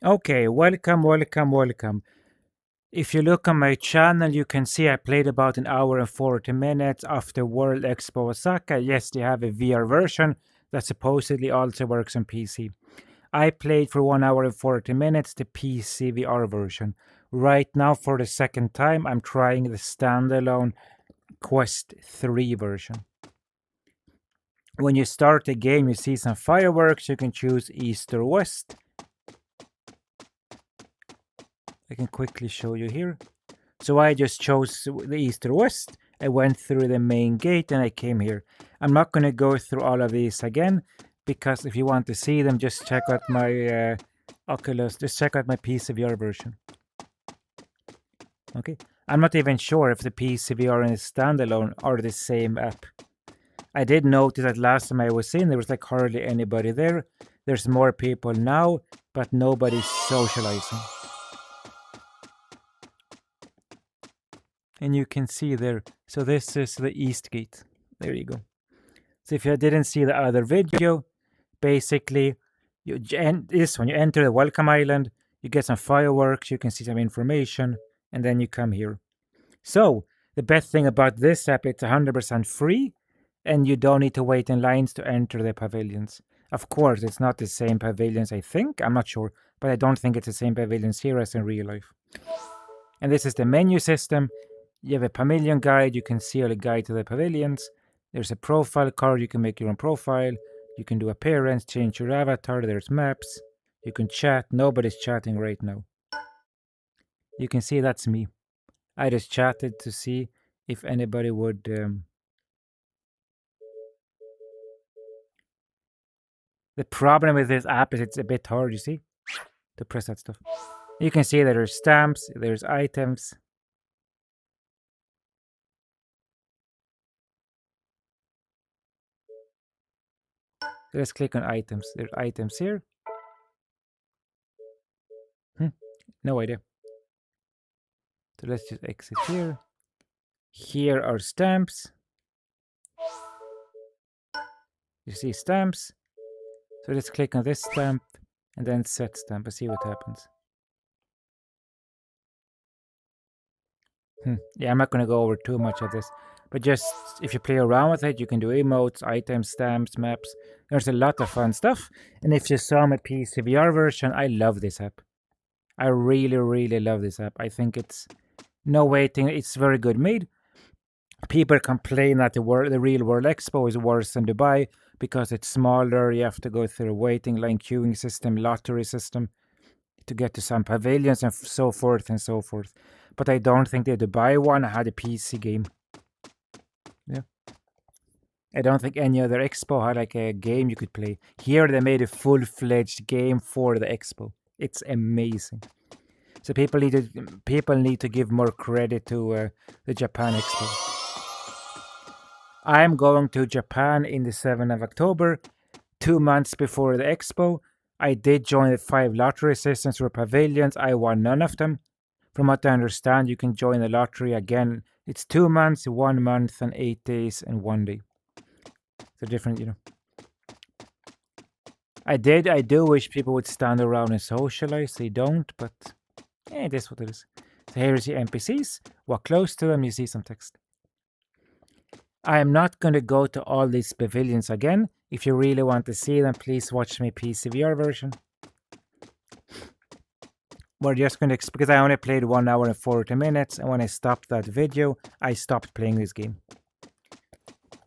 Okay, welcome. If you look on my channel, you can see I played about an hour and 40 minutes after World Expo Osaka. Yes, they have a VR version that supposedly also works on PC. I played for 1 hour and 40 minutes the PCVR version. Right now, for the second time, I'm trying the standalone Quest 3 version. When you start the game, you see some fireworks. You can choose East or West. I can quickly show you here. So I just chose the East or West. I went through the main gate and I came here. I'm not going to go through all of these again because if you want to see them, just check out my Oculus, just check out my PCVR version. Okay, I'm not even sure if the PCVR and the standalone are the same app. I did notice that last time I was in, there was like hardly anybody there. There's more people now, but nobody's socializing. And you can see there, so this is the East Gate. There you go. So if you didn't see the other video, basically, this when you enter the welcome island, you get some fireworks, you can see some information, and then you come here. So the best thing about this app, it's 100% free, and you don't need to wait in lines to enter the pavilions. Of course, it's not the same pavilions, I think. I'm not sure, but I don't think it's the same pavilions here as in real life. And this is the menu system. You have a pavilion guide. You can see all the guide to the pavilions. There's a profile card. You can make your own profile. You can do appearance, change your avatar. There's maps. You can chat. Nobody's chatting right now. You can see that's me. I just chatted to see if anybody would. The problem with this app is it's a bit hard, you see, to press that stuff. You can see that there's stamps, there's items. So let's click on items. There's items here. No idea. So let's just exit here. Here are stamps. You see stamps. So let's click on this stamp and then set stamp and see what happens. Yeah, I'm not going to go over too much of this, but just if you play around with it, you can do emotes, items, stamps, maps. There's a lot of fun stuff. And if you saw my PCVR version, I love this app. I really, really love this app. I think it's no waiting. It's very good made. People complain that the real World Expo is worse than Dubai because it's smaller. You have to go through a waiting line, queuing system, lottery system to get to some pavilions and so forth and so forth. But I don't think the Dubai one had a PC game. Yeah. I don't think any other Expo had like a game you could play. Here they made a full-fledged game for the Expo. It's amazing. So people need to give more credit to the Japan Expo. I'm going to Japan in the 7th of October, 2 months before the Expo. I did join the 5 lottery systems for pavilions. I won none of them. From what I understand, you can join the lottery again. It's 2 months, 1 month, and 8 days, and 1 day. So different, you know. I do wish people would stand around and socialize. They don't, but it is what it is. So here is the NPCs. Walk close to them, you see some text. I am not going to go to all these pavilions again. If you really want to see them, please watch my PCVR version. We're just going to, because I only played 1 hour and 40 minutes, and when I stopped that video, I stopped playing this game.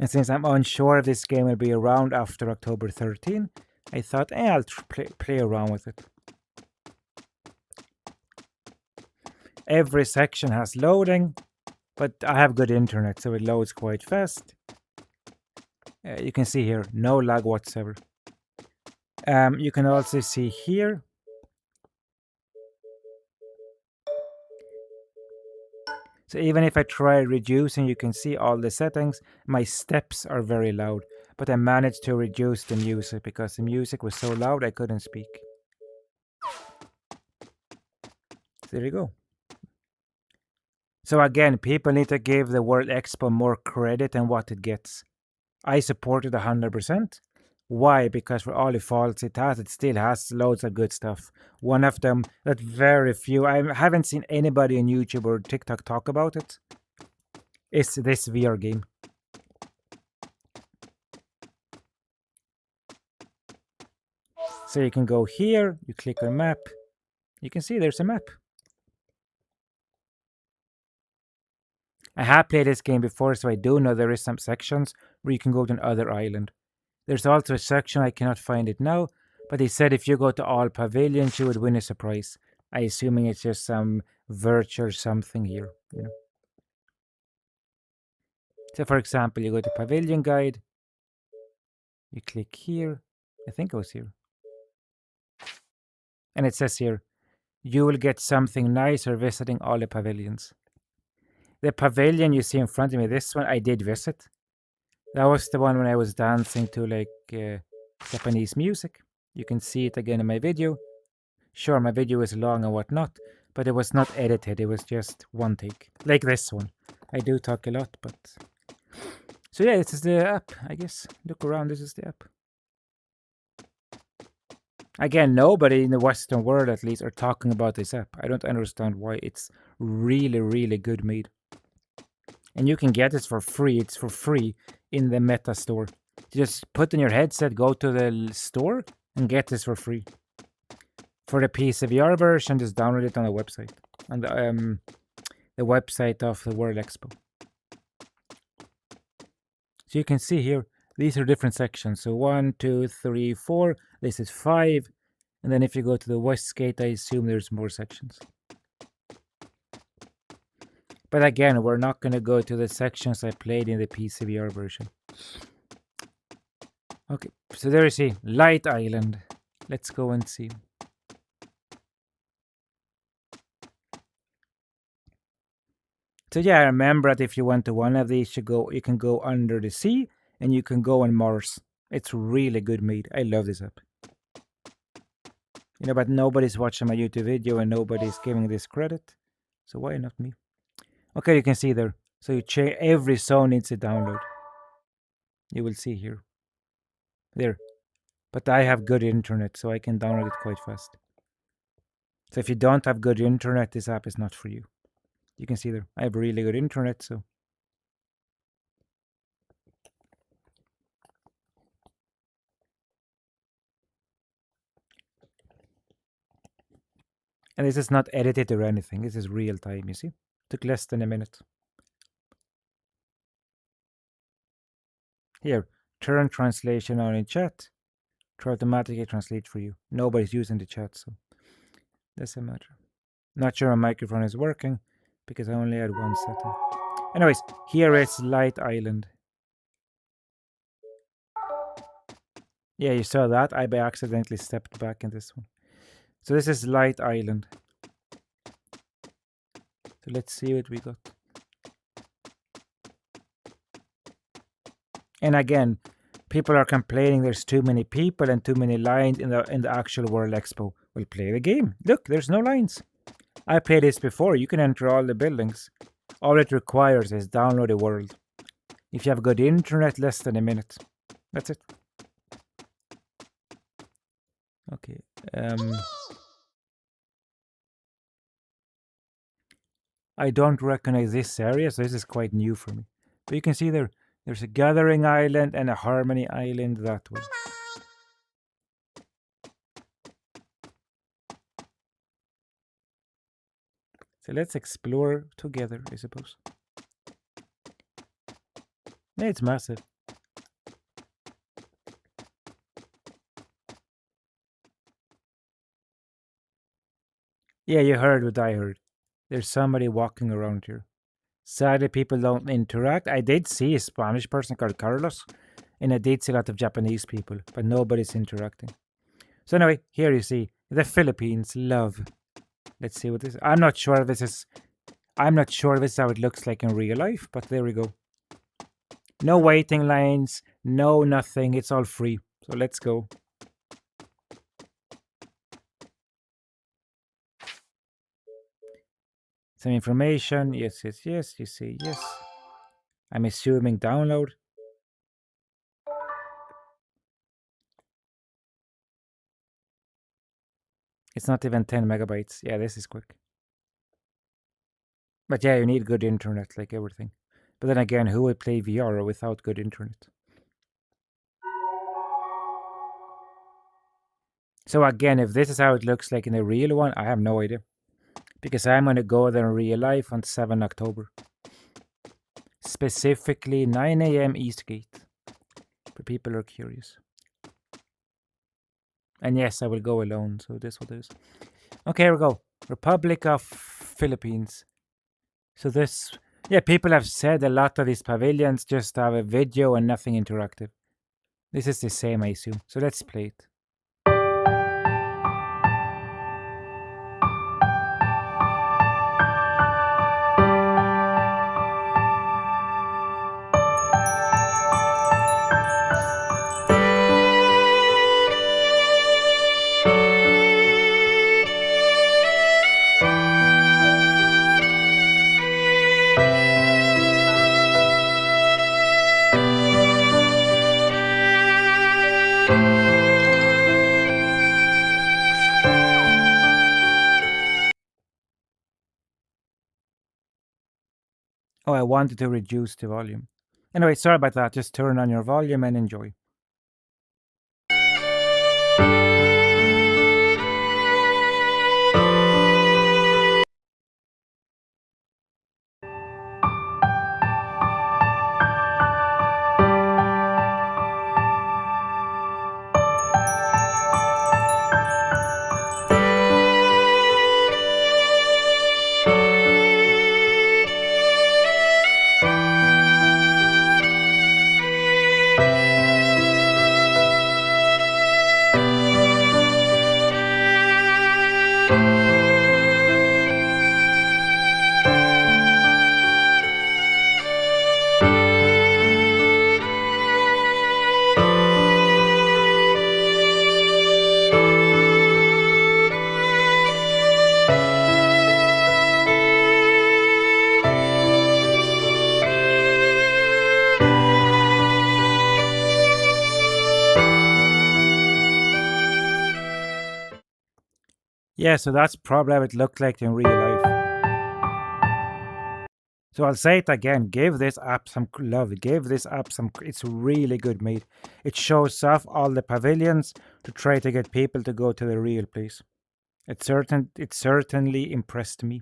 And since I'm unsure if this game will be around after October 13, I thought, I'll play around with it. Every section has loading, but I have good internet, so it loads quite fast. You can see here, no lag whatsoever. You can also see here. So even if I try reducing, you can see all the settings. My steps are very loud, but I managed to reduce the music because the music was so loud I couldn't speak. There you go. So again, people need to give the World Expo more credit than what it gets. I support it 100%, Why? Because for all the faults it has, it still has loads of good stuff. One of them that very few, I haven't seen anybody on YouTube or TikTok talk about it, is this VR game. So you can go here, you click on map, you can see there's a map. I have played this game before, so I do know there is some sections where you can go to another island. There's also a section, I cannot find it now, but they said if you go to all pavilions, you would win a surprise. I assuming it's just some virtual something here. So for example, you go to pavilion guide, you click here, I think it was here. And it says here, you will get something nicer visiting all the pavilions. The pavilion you see in front of me, this one I did visit. That was the one when I was dancing to like Japanese music. You can see it again in my video. Sure, my video is long and whatnot, but it was not edited. It was just one take, like this one. I do talk a lot, but so yeah, this is the app. I guess look around. This is the app. Again, nobody in the Western world, at least, are talking about this app. I don't understand why. It's really, really good made. And you can get this for free. It's for free in the Meta store. Just put in your headset, go to the store, and get this for free. For the PCVR version, just download it on the website. On the website of the World Expo. So you can see here, these are different sections. So 1, 2, 3, 4. This is 5. And then if you go to the Westgate, I assume there's more sections. But again, we're not going to go to the sections I played in the PCVR version. Okay, so there you see, Light Island. Let's go and see. So yeah, remember that if you want to one of these, you can go under the sea and you can go on Mars. It's really good made. I love this app. But nobody's watching my YouTube video and nobody's giving this credit. So why not me? Okay, you can see there. So you check every zone needs a download. You will see here. There. But I have good internet, so I can download it quite fast. So if you don't have good internet, this app is not for you. You can see there. I have really good internet, so. And this is not edited or anything. This is real time, you see? Took less than a minute. Here, turn translation on in chat. To automatically translate for you. Nobody's using the chat, so doesn't matter. Not sure my microphone is working because I only had one setting. Anyways, here is Light Island. Yeah, you saw that. I by accidentally stepped back in this one. So this is Light Island. So let's see what we got. And again, people are complaining there's too many people and too many lines in the actual World Expo. Well, play the game. Look, there's no lines. I played this before. You can enter all the buildings. All it requires is download the world. If you have good internet, less than a minute. That's it. Okay. I don't recognize this area, so this is quite new for me. But you can see there's a Gathering Island and a Harmony Island that way. So let's explore together, I suppose. Yeah, it's massive. Yeah, you heard what I heard. There's somebody walking around here. Sadly, people don't interact. I did see a Spanish person called Carlos, and I did see a lot of Japanese people, but nobody's interacting. So anyway, here you see the Philippines love. Let's see what this is. I'm not sure this is how it looks like in real life, but there we go. No waiting lines, no nothing. It's all free. So let's go. Some information. Yes, yes, yes. You say yes. I'm assuming download. It's not even 10 megabytes. Yeah, this is quick. But yeah, you need good internet, like everything. But then again, who would play VR without good internet? So again, if this is how it looks like in the real one, I have no idea. Because I'm going to go there in real life on 7 October. Specifically 9 a.m. Eastgate. For people who are curious. And yes, I will go alone, so this what it is. Okay, here we go. Republic of Philippines. So this, yeah, people have said a lot of these pavilions just have a video and nothing interactive. This is the same, I assume. So let's play it. Oh, I wanted to reduce the volume. Anyway, sorry about that. Just turn on your volume and enjoy. Yeah, so that's probably how it looked like in real life. So I'll say it again. Give this app some love. Give this app some. It's really good made. It shows off all the pavilions to try to get people to go to the real place. It certainly impressed me.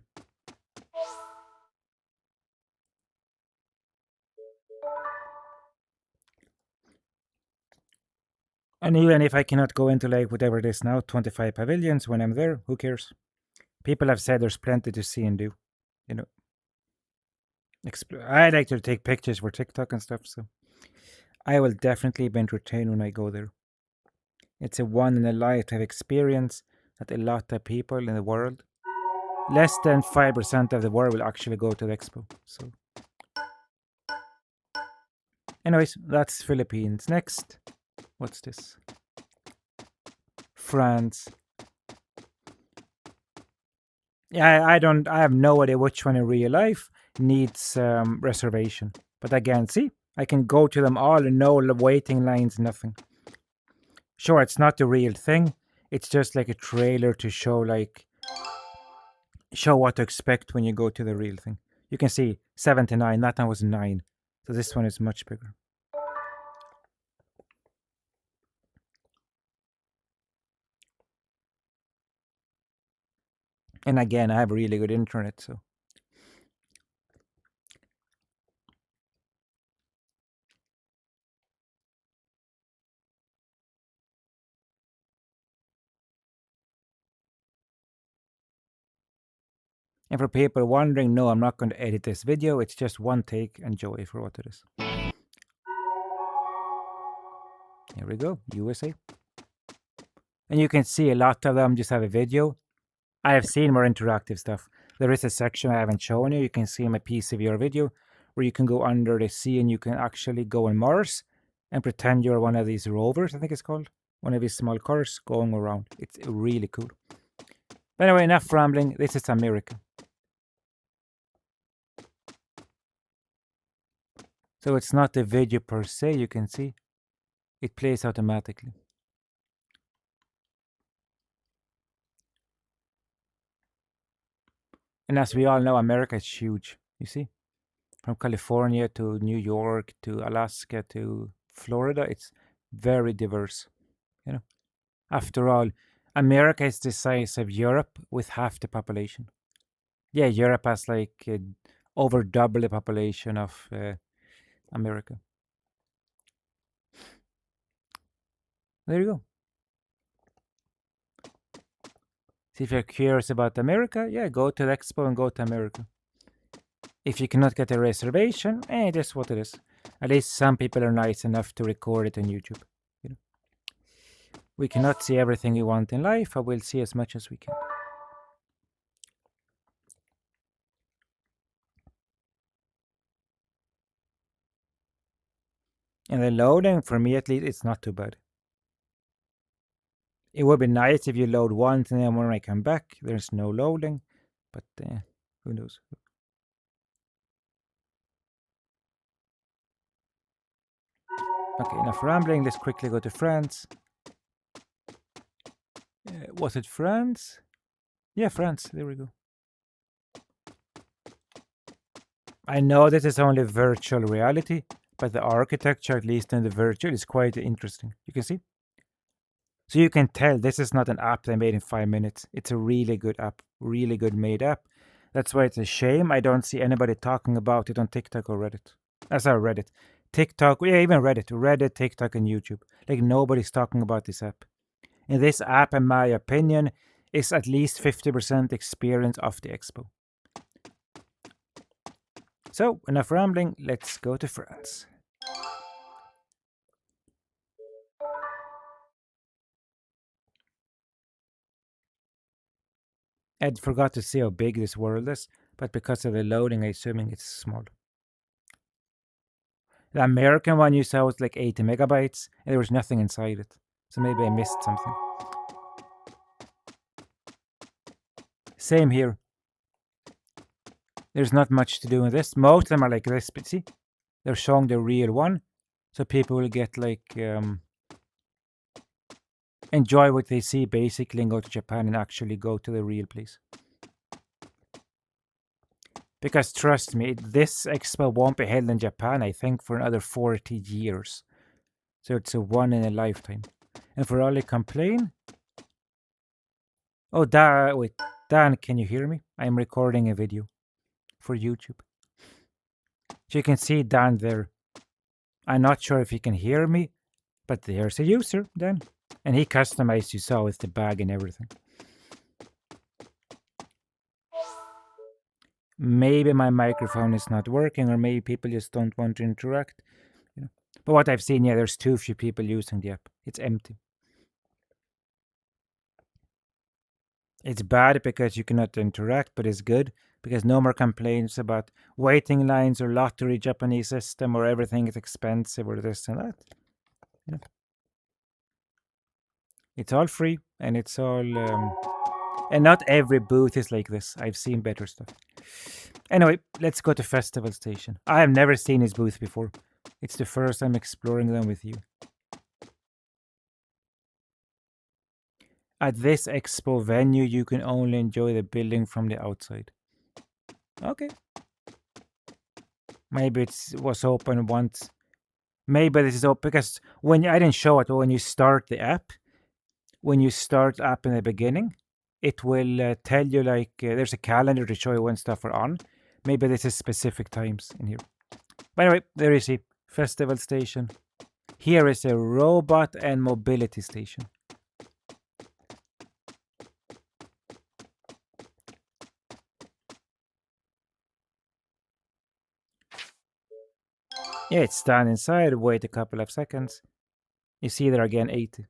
And even if I cannot go into like whatever it is now, 25 pavilions when I'm there, who cares? People have said there's plenty to see and do. You know, I like to take pictures for TikTok and stuff, so I will definitely be entertained when I go there. It's a one in a lifetime experience that a lot of people in the world, less than 5% of the world, will actually go to the expo. So, anyways, that's Philippines. Next, what's this? France. Yeah, I have no idea which one in real life needs reservation. But again, see, I can go to them all and no waiting lines, nothing. Sure, it's not the real thing. It's just like a trailer to show what to expect when you go to the real thing. You can see 79, that one was 9. So this one is much bigger. And again, I have really good internet, so. And for people wondering, no, I'm not going to edit this video. It's just one take. Enjoy for what it is. Here we go, USA. And you can see a lot of them just have a video. I have seen more interactive stuff. There is a section I haven't shown you. You can see my PCVR video where you can go under the sea and you can actually go on Mars and pretend you're one of these rovers, I think it's called. One of these small cars going around. It's really cool. But anyway, enough rambling. This is America. So it's not a video per se, you can see. It plays automatically. And as we all know, America is huge. You see, from California to New York to Alaska to Florida, it's very diverse. You know, after all, America is the size of Europe with half the population. Yeah, Europe has like over double the population of America. There you go. So if you're curious about America, yeah, go to the Expo and go to America. If you cannot get a reservation, it is what it is. At least some people are nice enough to record it on YouTube. You know, we cannot see everything we want in life, but we'll see as much as we can. And the loading, for me at least, it's not too bad. It would be nice if you load once and then when I come back, there's no loading. But who knows? Okay, enough rambling. Let's quickly go to France. Was it France? Yeah, France. There we go. I know this is only virtual reality, but the architecture, at least in the virtual, is quite interesting. You can see. So you can tell this is not an app they made in 5 minutes. It's a really good app, really good made app. That's why it's a shame I don't see anybody talking about it on TikTok or Reddit. Sorry, Reddit. TikTok, yeah, even Reddit, TikTok, and YouTube. Like nobody's talking about this app. And this app, in my opinion, is at least 50% experience of the Expo. So, enough rambling, let's go to France. I forgot to say how big this world is, but because of the loading, I'm assuming it's small. The American one you saw was like 80 megabytes, and there was nothing inside it. So maybe I missed something. Same here. There's not much to do in this. Most of them are like this, but see, they're showing the real one, so people will get like enjoy what they see basically and go to Japan and actually go to the real place. Because trust me, this expo won't be held in Japan, I think, for another 40 years. So it's a one in a lifetime. And for all the complain. Oh, wait, Dan, can you hear me? I'm recording a video for YouTube. So you can see Dan there. I'm not sure if he can hear me, but there's a user, Dan. And he customized, you saw, with the bag and everything. Maybe my microphone is not working, or maybe people just don't want to interact. You know. But what I've seen, yeah, there's too few people using the app. It's empty. It's bad because you cannot interact, but it's good because no more complaints about waiting lines or lottery Japanese system or everything is expensive or this and that. You know. It's all free and it's all and not every booth is like this. I've seen better stuff. Anyway, let's go to Festival Station. I have never seen his booth before. It's the first time exploring them with you. At this expo venue, you can only enjoy the building from the outside. Okay. Maybe it was open once. Maybe this is open because when I didn't show it, when you start the app, when you start app in the beginning, it will tell you like there's a calendar to show you when stuff are on. Maybe this is specific times in here. But anyway, there you see Festival Station. Here is a robot and mobility station. Yeah, it's stand inside, wait a couple of seconds. You see there again 80.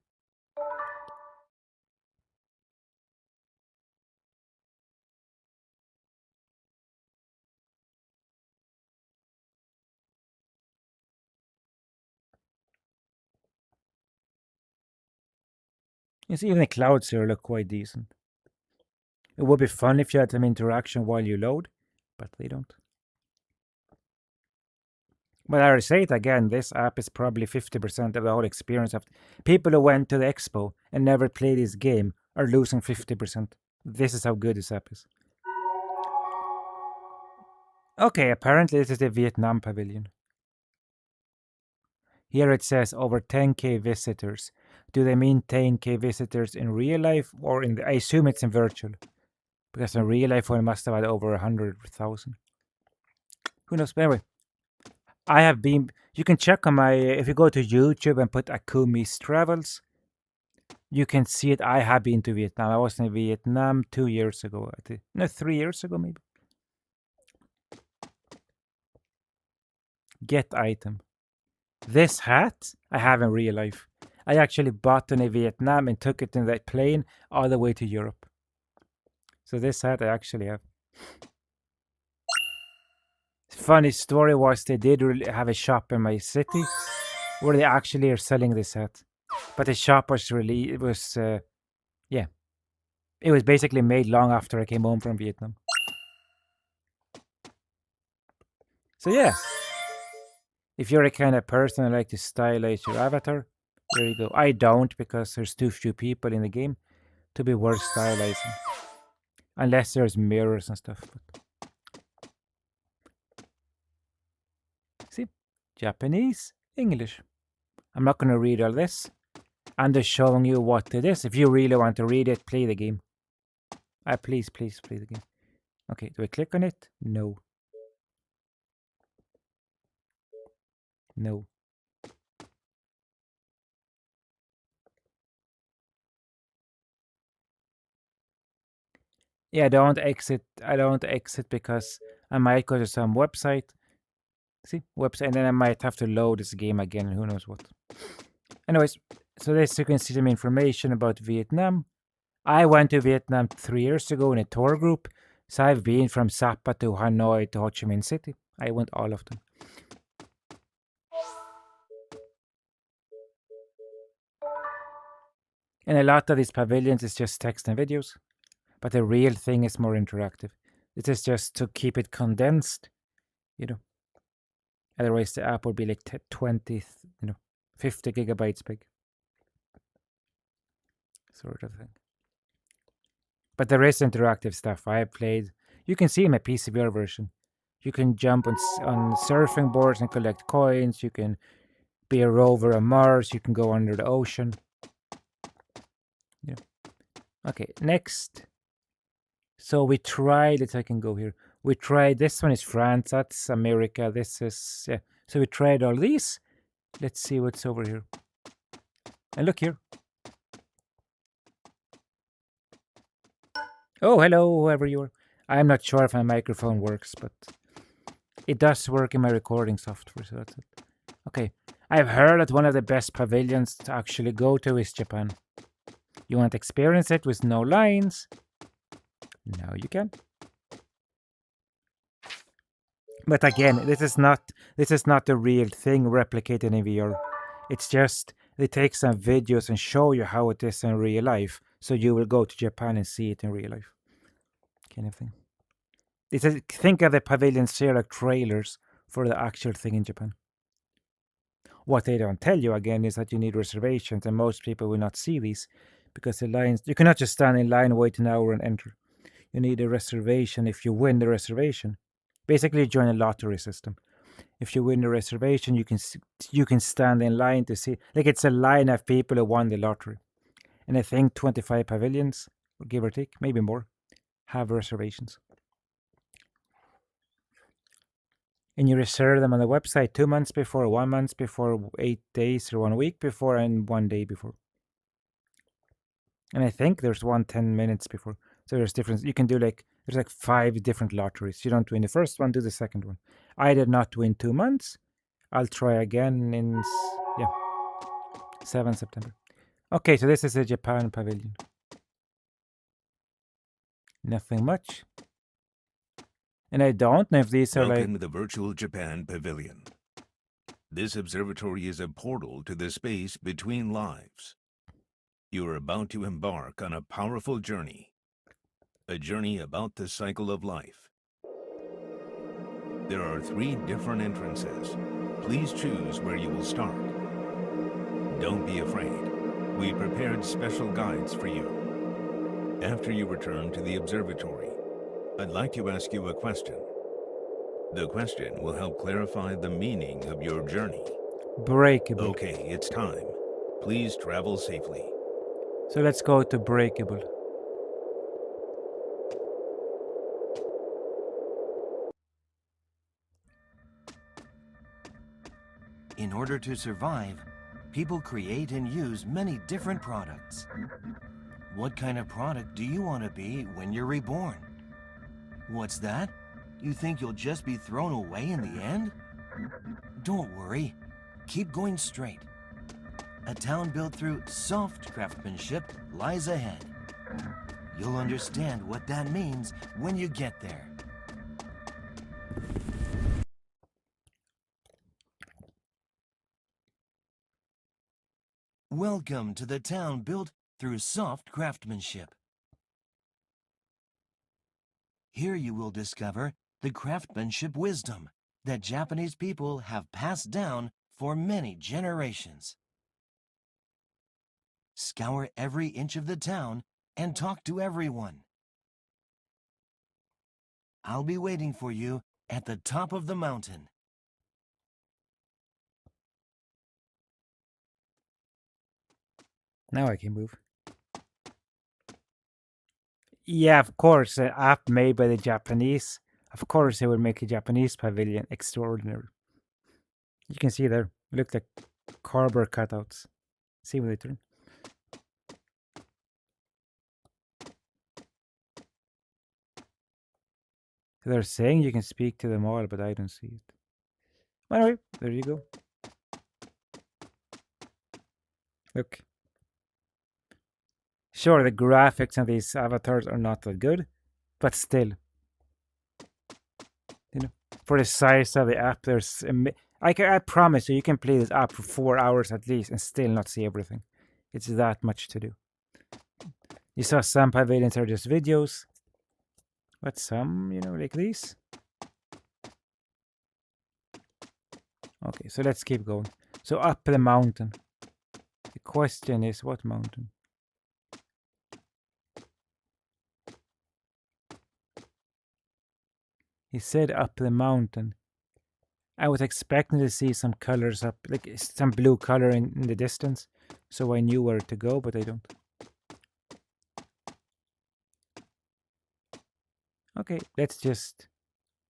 You see even the clouds here look quite decent. It would be fun if you had some interaction while you load, but they don't. But I say it again, this app is probably 50% of the whole experience of people who went to the expo and never played this game are losing 50%. This is how good this app is. Okay, apparently this is the Vietnam pavilion. Here it says over 10K visitors. Do they mean 10K visitors in real life or in the, I assume it's in virtual. Because in real life one must have had over 100,000. Who knows? But anyway, I have been, you can check on my, if you go to YouTube and put Akumi's Travels, you can see it. I have been to Vietnam. I was in Vietnam 2 years ago. No, 3 years ago maybe. Get item. This hat I have in real life. I actually bought it in Vietnam and took it in that plane all the way to Europe. So this hat I actually have. Funny story was they did really have a shop in my city where they actually are selling this hat. But the shop was really, it was, yeah. It was basically made long after I came home from Vietnam. So yeah. If you're a kind of person who like to stylize your avatar, there you go. I don't because there's too few people in the game to be worth stylizing. Unless there's mirrors and stuff. But see, Japanese, English. I'm not going to read all this. I'm just showing you what it is. If you really want to read it, play the game. Please play the game. Okay, do I click on it? No. No. Yeah, I don't exit because I might go to some website. See, website, and then I might have to load this game again. Who knows what. Anyways, so this you can see some information about Vietnam. I went to Vietnam 3 years ago in a tour group. So I've been from Sapa to Hanoi to Ho Chi Minh City. I went all of them. And a lot of these pavilions is just text and videos. But the real thing is more interactive. It is just to keep it condensed, you know. Otherwise the app would be like 20, 50 gigabytes big. Sort of thing. But there is interactive stuff. I played. You can see in my PCVR version. You can jump on surfing boards and collect coins. You can be a rover on Mars. You can go under the ocean. Yeah. Okay, next. So we tried it. I can go here. We tried, this one is France. That's America. This is, yeah. So we tried all these. Let's see what's over here. And look here. Oh, hello, whoever you are. I'm not sure if my microphone works, but it does work in my recording software, so that's it. Okay, I've heard that one of the best pavilions to actually go to is Japan. You want to experience it with no lines? Now you can. But again, this is not the real thing replicated in VR. It's just they take some videos and show you how it is in real life, so you will go to Japan and see it in real life. Kind of thing. Think of the pavilions here like trailers for the actual thing in Japan. What they don't tell you again is that you need reservations, and most people will not see these because the lines. You cannot just stand in line, wait an hour, and enter. You need a reservation. If you win the reservation, basically you join a lottery system. If you win the reservation, you can stand in line to see. Like it's a line of people who won the lottery, and I think 25 pavilions, give or take, maybe more, have reservations. And you reserve them on the website 2 months before, 1 month before, 8 days or 1 week before, and 1 day before. And I think there's one 10 minutes before. So there's different. You can do there's 5 different lotteries. You don't win the first one, do the second one. I did not win 2 months. I'll try again in 7 September. Okay, so this is a Japan pavilion. Nothing much. And I don't know if these are Welcome to the Virtual Japan Pavilion. This observatory is a portal to the space between lives. You are about to embark on a powerful journey. A journey about the cycle of life. There are 3 different entrances. Please choose where you will start. Don't be afraid. We prepared special guides for you. After you return to the observatory, I'd like to ask you a question. The question will help clarify the meaning of your journey. Breakable. Okay, it's time. Please travel safely. So let's go to breakable. In order to survive, people create and use many different products. What kind of product do you want to be when you're reborn? What's that? You think you'll just be thrown away in the end? Don't worry. Keep going straight. A town built through soft craftsmanship lies ahead. You'll understand what that means when you get there. Welcome to the town built through soft craftsmanship. Here you will discover the craftsmanship wisdom that Japanese people have passed down for many generations. Scour every inch of the town and talk to everyone. I'll be waiting for you at the top of the mountain. Now I can move. Yeah, of course, an app made by the Japanese. Of course, they would make a Japanese pavilion extraordinary. You can see there, look like cardboard cutouts. See when they turn. They're saying you can speak to them all, but I don't see it. Anyway, there you go. Look. Sure, the graphics on these avatars are not that good, but still. You know, for the size of the app, I promise you can play this app for 4 hours at least and still not see everything. It's that much to do. You saw some pavilions are just videos, but some, like these. Okay, so let's keep going. So up the mountain. The question is, what mountain? He said up the mountain. I was expecting to see some colors up, like some blue color in the distance, so I knew where to go, but I don't. Okay, let's just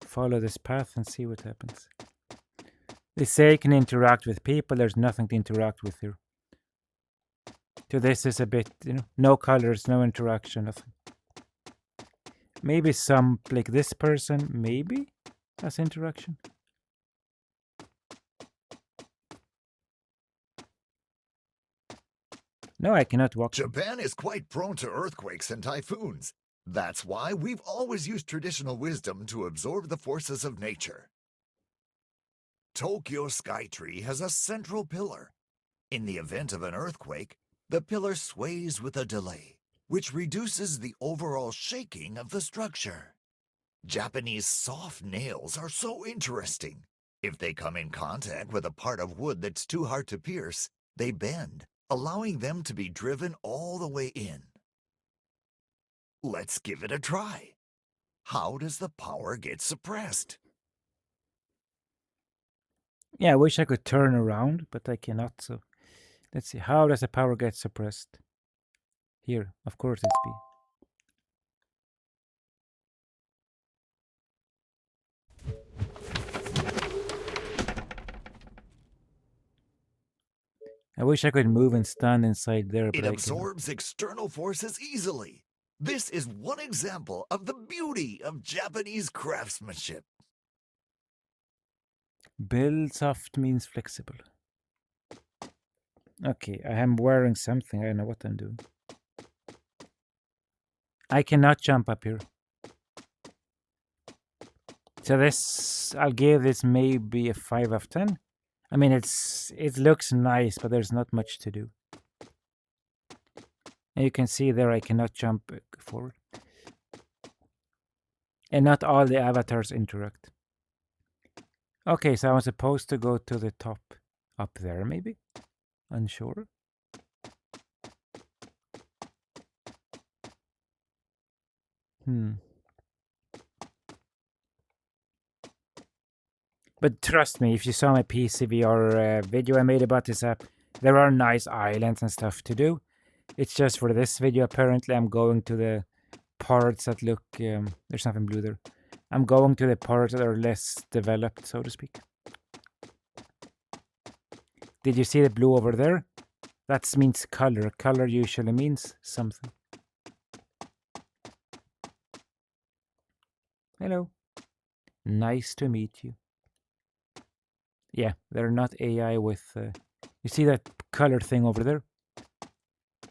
follow this path and see what happens. They say you can interact with people, there's nothing to interact with here. So this is a bit, no colors, no interaction, nothing. Maybe some, like this person, maybe has interaction. No, I cannot walk. Japan is quite prone to earthquakes and typhoons. That's why we've always used traditional wisdom to absorb the forces of nature. Tokyo Skytree has a central pillar. In the event of an earthquake, the pillar sways with a delay, which reduces the overall shaking of the structure. Japanese soft nails are so interesting. If they come in contact with a part of wood that's too hard to pierce, they bend, allowing them to be driven all the way in. Let's give it a try. How does the power get suppressed? Yeah, I wish I could turn around, but I cannot, so let's see. How does the power get suppressed? Here, of course it's B. I wish I could move and stand inside there, but It I cannot. absorbs external forces easily. This is one example of the beauty of Japanese craftsmanship. Build soft means flexible. Okay, I am wearing something. I don't know what I'm doing. I cannot jump up here. So this, I'll give this maybe a 5 of 10. I mean, it looks nice, but there's not much to do. And you can see there I cannot jump forward. And not all the avatars interact. Okay, so I was supposed to go to the top. Up there, maybe? Unsure. But trust me, if you saw my PCVR video I made about this app, there are nice islands and stuff to do. It's just for this video, apparently, I'm going to the parts that look... there's something blue there. I'm going to the parts that are less developed, so to speak. Did you see the blue over there? That means color. Color usually means something. Hello. Nice to meet you. Yeah, they're not AI with... you see that color thing over there?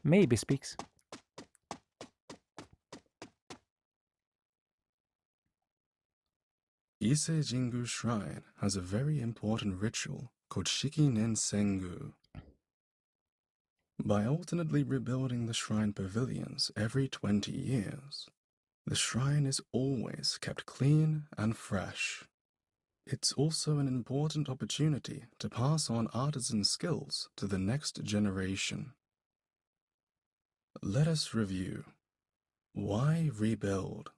Maybe speaks. Ise Jingu Shrine has a very important ritual called Shikinen Sengu. By alternately rebuilding the shrine pavilions every 20 years, the shrine is always kept clean and fresh. It's also an important opportunity to pass on artisan skills to the next generation. Let us review. Why rebuild?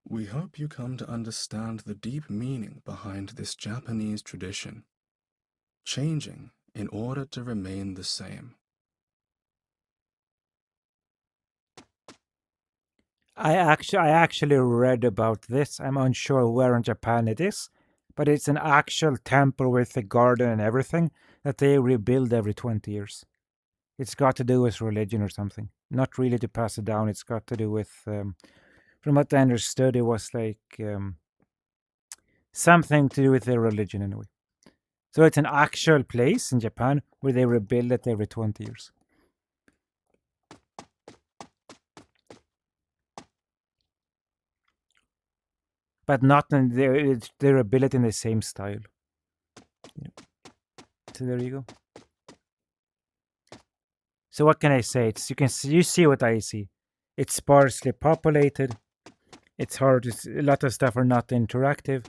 We hope you come to understand the deep meaning behind this Japanese tradition. Changing in order to remain the same. I actually read about this. I'm unsure where in Japan it is, but it's an actual temple with a garden and everything that they rebuild every 20 years. It's got to do with religion or something. Not really to pass it down. It's got to do with, from what I understood, it was like something to do with their religion anyway. So it's an actual place in Japan where they rebuild it every 20 years. But not in they rebuild it in the same style. Yeah. So there you go. So what can I say? It's you see what I see. It's sparsely populated. It's hard to a lot of stuff are not interactive.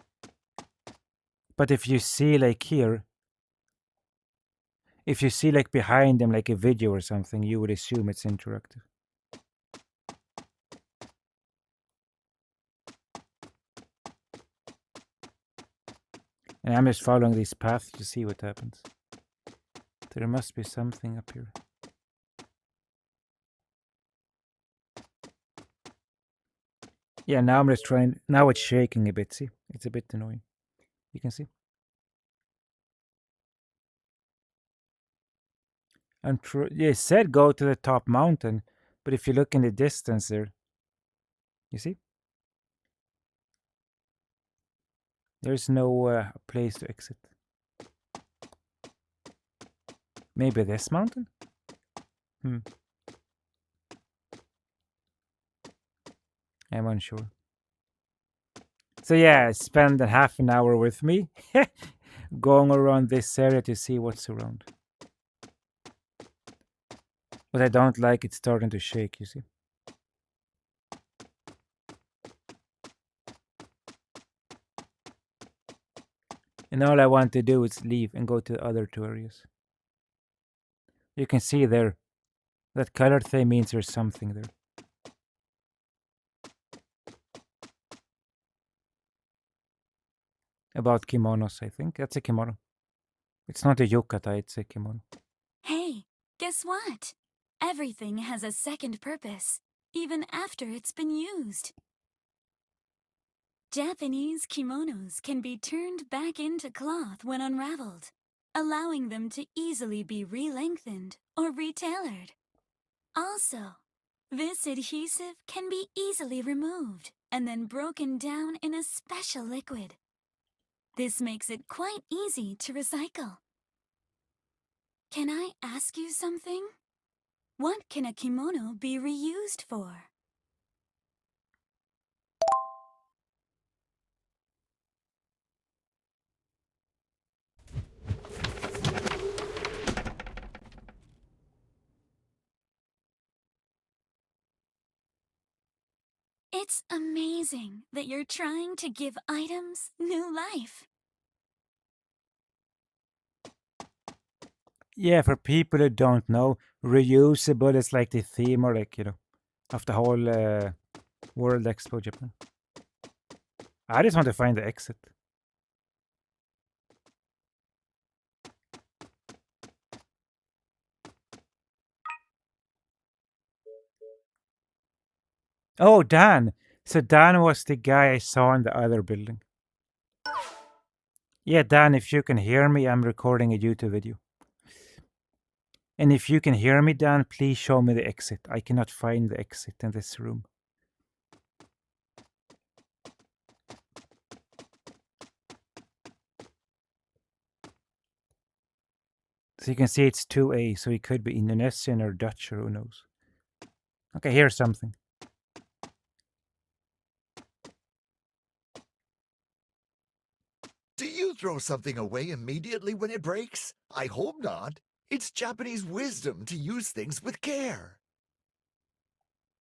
But if you see like here, if you see like behind them like a video or something, you would assume it's interactive. And I'm just following this path to see what happens. There must be something up here. Yeah, now I'm just trying. Now it's shaking a bit. See, it's a bit annoying. You can see. Yeah, it said go to the top mountain, but if you look in the distance there, you see, there's no place to exit. Maybe this mountain? I'm unsure. So yeah, spend a half an hour with me going around this area to see what's around. But I don't like it starting to shake, you see. And all I want to do is leave and go to the other two areas. You can see there, that colored thing means there's something there. About kimonos, I think. That's a kimono. It's not a yukata, it's a kimono. Hey, guess what? Everything has a second purpose, even after it's been used. Japanese kimonos can be turned back into cloth when unraveled, allowing them to easily be re-lengthened or re-tailored. Also, this adhesive can be easily removed and then broken down in a special liquid. This makes it quite easy to recycle. Can I ask you something? What can a kimono be reused for? It's amazing that you're trying to give items new life. Yeah, for people who don't know, reusable is like the theme, or like, of the whole World Expo Japan. I just want to find the exit. Oh, Dan. So Dan was the guy I saw in the other building. Yeah, Dan, if you can hear me, I'm recording a YouTube video. And if you can hear me, Dan, please show me the exit. I cannot find the exit in this room. So you can see it's 2A, so it could be Indonesian or Dutch or who knows. Okay, here's something. Do you throw something away immediately when it breaks? I hope not. It's Japanese wisdom to use things with care.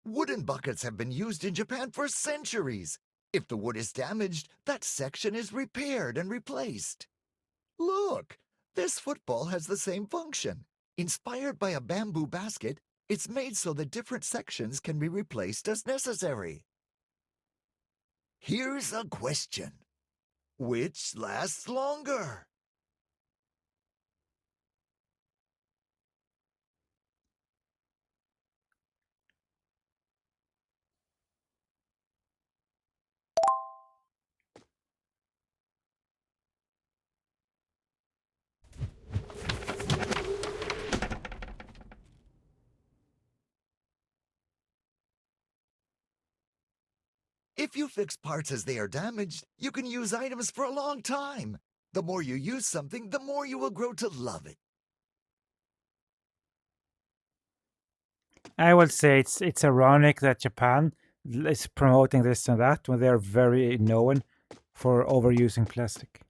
Wooden buckets have been used in Japan for centuries. If the wood is damaged, that section is repaired and replaced. Look, this football has the same function. Inspired by a bamboo basket, it's made so the different sections can be replaced as necessary. Here's a question. Which lasts longer? If you fix parts as they are damaged, you can use items for a long time. The more you use something, the more you will grow to love it. I will say it's ironic that Japan is promoting this and that when they're very known for overusing plastic.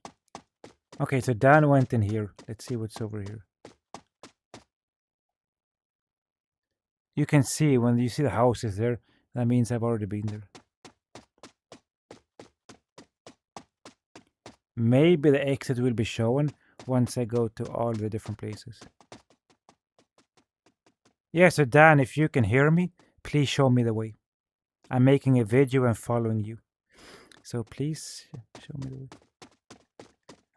Okay, so Dan went in here. Let's see what's over here. You can see when you see the houses there, that means I've already been there. Maybe the exit will be shown once I go to all the different places. Yeah, so Dan, if you can hear me, please show me the way. I'm making a video and following you. So please show me the way.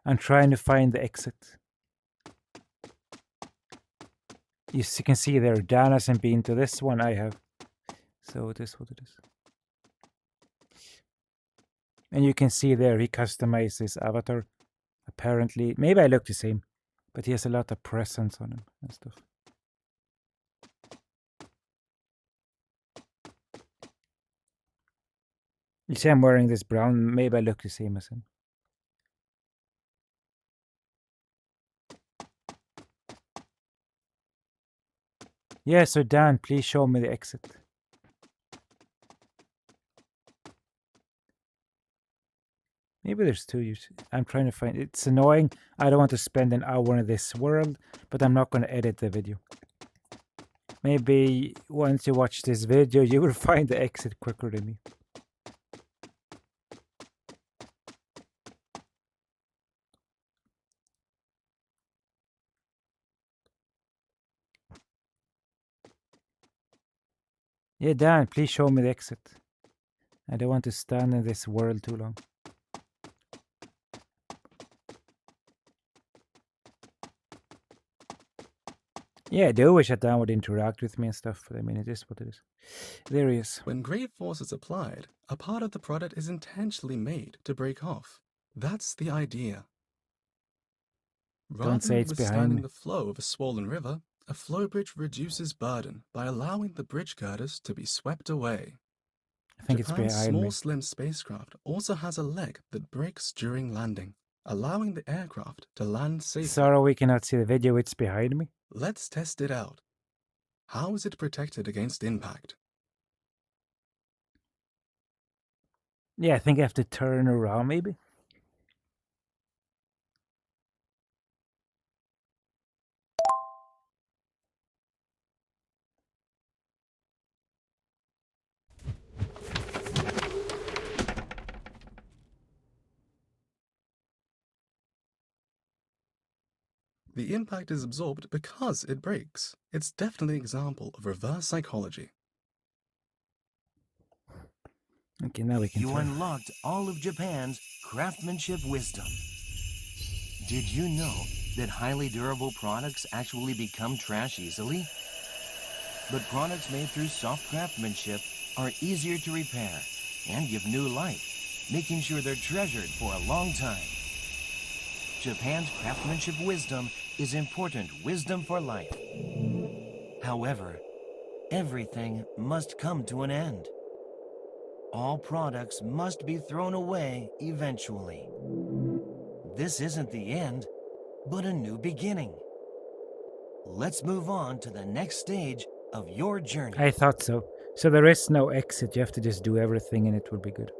I'm trying to find the exit. You can see there, Dan hasn't been to this one, I have. So it is what it is. And you can see there, he customized his avatar. Apparently, maybe I look the same, but he has a lot of presents on him and stuff. You see I'm wearing this brown, maybe I look the same as him. Yeah, so Dan, please show me the exit. Maybe there's two. I'm trying to find. It's annoying. I don't want to spend an hour in this world, but I'm not going to edit the video. Maybe once you watch this video, you will find the exit quicker than me. Yeah, Dan, please show me the exit. I don't want to stand in this world too long. Yeah, I do wish that Dan would interact with me and stuff, but I mean, it is what it is. There he is. When great force is applied, a part of the product is intentionally made to break off. That's the idea. Rather Don't say than it's behind withstanding me. the flow of a swollen river, a flow bridge reduces burden by allowing the bridge girders to be swept away. I think Japan's it's behind small, me. slim spacecraft also has a leg that breaks during landing, allowing the aircraft to land safely. Sorry we cannot see the video, it's behind me. Let's test it out. How is it protected against impact? Yeah, I think I have to turn around maybe. The impact is absorbed because it breaks. It's definitely an example of reverse psychology. Okay, now we can You try. unlocked all of Japan's craftsmanship wisdom. Did you know that highly durable products actually become trash easily? But products made through soft craftsmanship are easier to repair and give new life, making sure they're treasured for a long time. Japan's craftsmanship wisdom is important wisdom for life. However, everything must come to an end. All products must be thrown away eventually. This isn't the end, but a new beginning. Let's move on to the next stage of your journey. I thought so. So there is no exit. You have to just do everything and it will be good.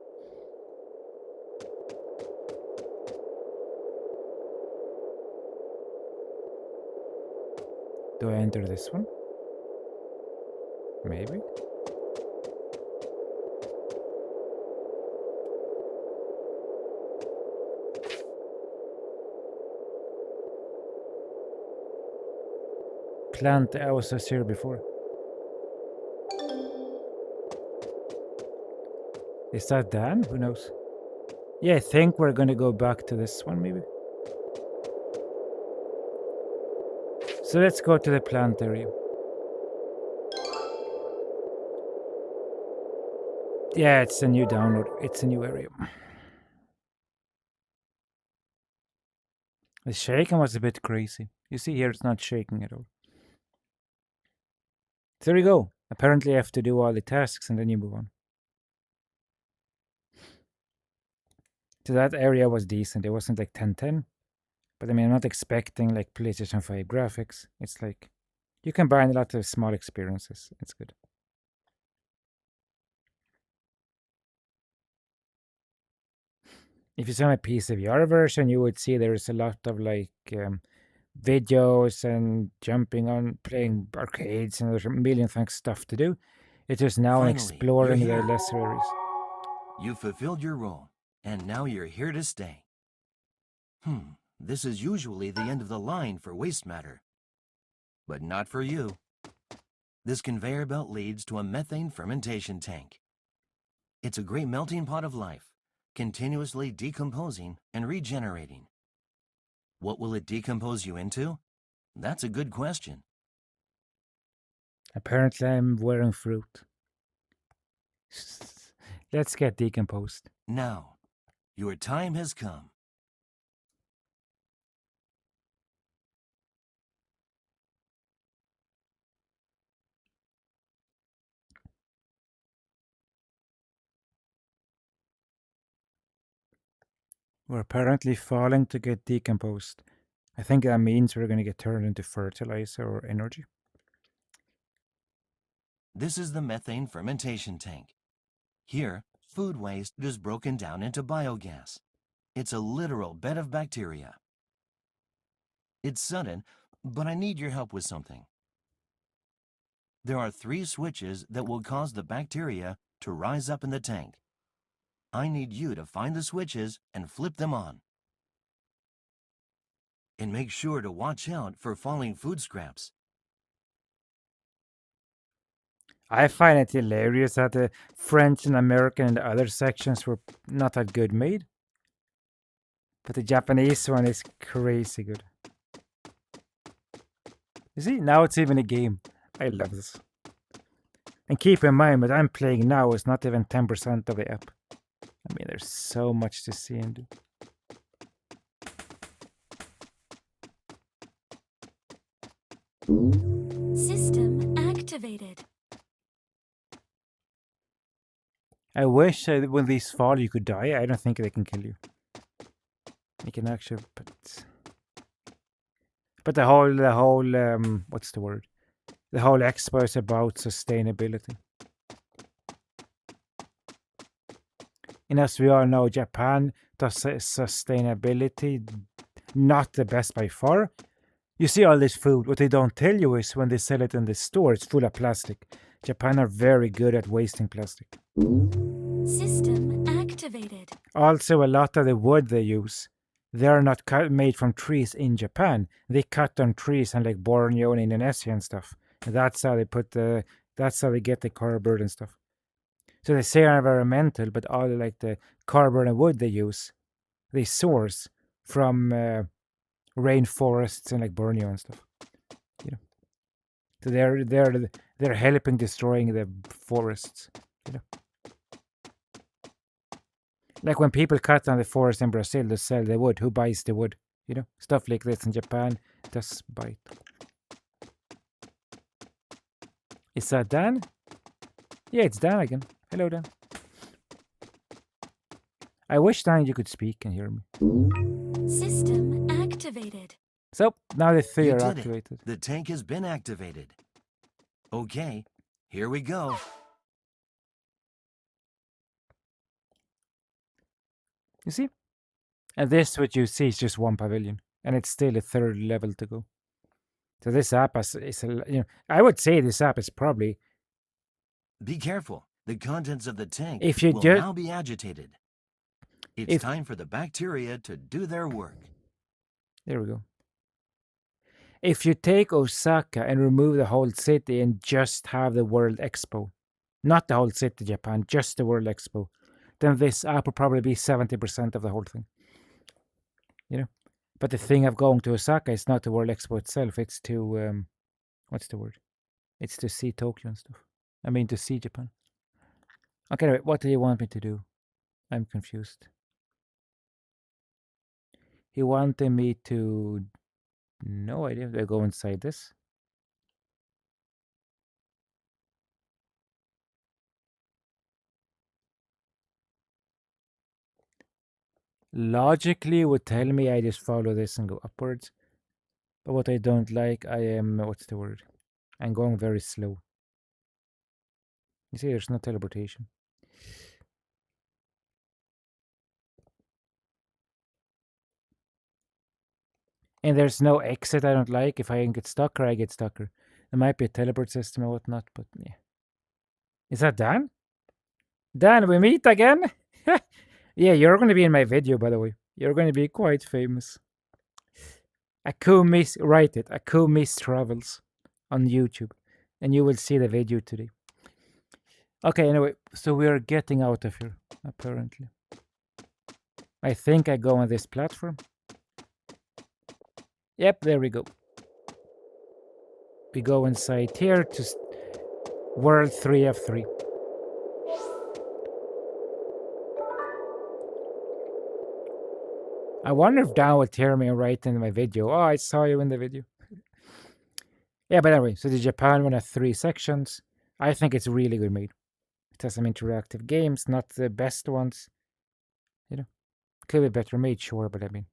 Do I enter this one? Maybe. Plant, I was just here before. Is that Dan? Who knows? Yeah, I think we're gonna go back to this one, maybe. So let's go to the plant area. Yeah, it's a new download. It's a new area. The shaking was a bit crazy. You see here, it's not shaking at all. There you go. Apparently, you have to do all the tasks and then you move on. So that area was decent. It wasn't like 1010. But I mean, I'm not expecting like PlayStation 5 graphics. It's like you combine a lot of small experiences. It's good. If you saw my PCVR version, you would see there's a lot of like videos and jumping on, playing arcades, and there's a million things stuff to do. It's just now Finally, exploring you're the here. lesser areas. You fulfilled your role, and now you're here to stay. This is usually the end of the line for waste matter. But not for you. This conveyor belt leads to a methane fermentation tank. It's a great melting pot of life, continuously decomposing and regenerating. What will it decompose you into? That's a good question. Apparently, I'm wearing fruit. Let's get decomposed. Now, your time has come. We're apparently falling to get decomposed. I think that means we're going to get turned into fertilizer or energy. This is the methane fermentation tank. Here, food waste is broken down into biogas. It's a literal bed of bacteria. It's sudden, but I need your help with something. There are 3 switches that will cause the bacteria to rise up in the tank. I need you to find the switches and flip them on. And make sure to watch out for falling food scraps. I find it hilarious that the French and American and the other sections were not that good made. But the Japanese one is crazy good. You see, now it's even a game. I love this. And keep in mind, what I'm playing now is not even 10% of the app. I mean, there's so much to see and do. System activated. I wish when these fall you could die. I don't think they can kill you. You can actually, but the whole what's the word? The whole Expo is about sustainability. And as we all know, Japan does sustainability not the best by far. You see all this food. What they don't tell you is when they sell it in the store, it's full of plastic. Japan are very good at wasting plastic. System activated. Also, a lot of the wood they use they're not made from trees in Japan. They cut down trees in like Borneo and Indonesia and stuff. And that's how they that's how they get the cardboard and stuff. So they say are environmental, but all like the cardboard and wood they use, they source from rainforests and like Borneo and stuff. You know, so they're helping destroying the forests. You know, like when people cut down the forest in Brazil to sell the wood, who buys the wood? You know, stuff like this in Japan, just buy it. Is that Dan? Yeah, it's Dan again. Hello, Dan. I wish, Dan, you could speak and hear me. System activated. So, now the three You are did activated. it. The tank has been activated. Okay, here we go. You see? And this, what you see, is just one pavilion. And it's still a third level to go. So this app I would say this app is probably... Be careful. The contents of the tank If you will just- now be agitated. It's time for the bacteria to do their work. There we go. If you take Osaka and remove the whole city and just have the World Expo, not the whole city, Japan, just the World Expo, then this app will probably be 70% of the whole thing. You know? But the thing of going to Osaka is not the World Expo itself, it's to, what's the word? It's to see Tokyo and stuff. I mean, to see Japan. Okay, anyway, what do you want me to do? I'm confused. He wanted me to... No idea. I go inside this. Logically would tell me I just follow this and go upwards. But what I don't like, I am... What's the word? I'm going very slow. You see, there's no teleportation. And there's no exit I don't like. If I get stuck, I get stucker. There might be a teleport system or whatnot, but yeah. Is that Dan? Dan, we meet again? Yeah, you're going to be in my video, by the way. You're going to be quite famous. Write it. Akumi's Travels on YouTube. And you will see the video today. Okay, anyway, so we are getting out of here, apparently. I think I go on this platform. Yep, there we go. We go inside here to World 3 of 3. I wonder if Dan would hear me right in my video. Oh, I saw you in the video. Yeah, but anyway, so the Japan one has 3 sections. I think it's really good made. It has some interactive games, not the best ones. You know, could be better made, sure, but I mean,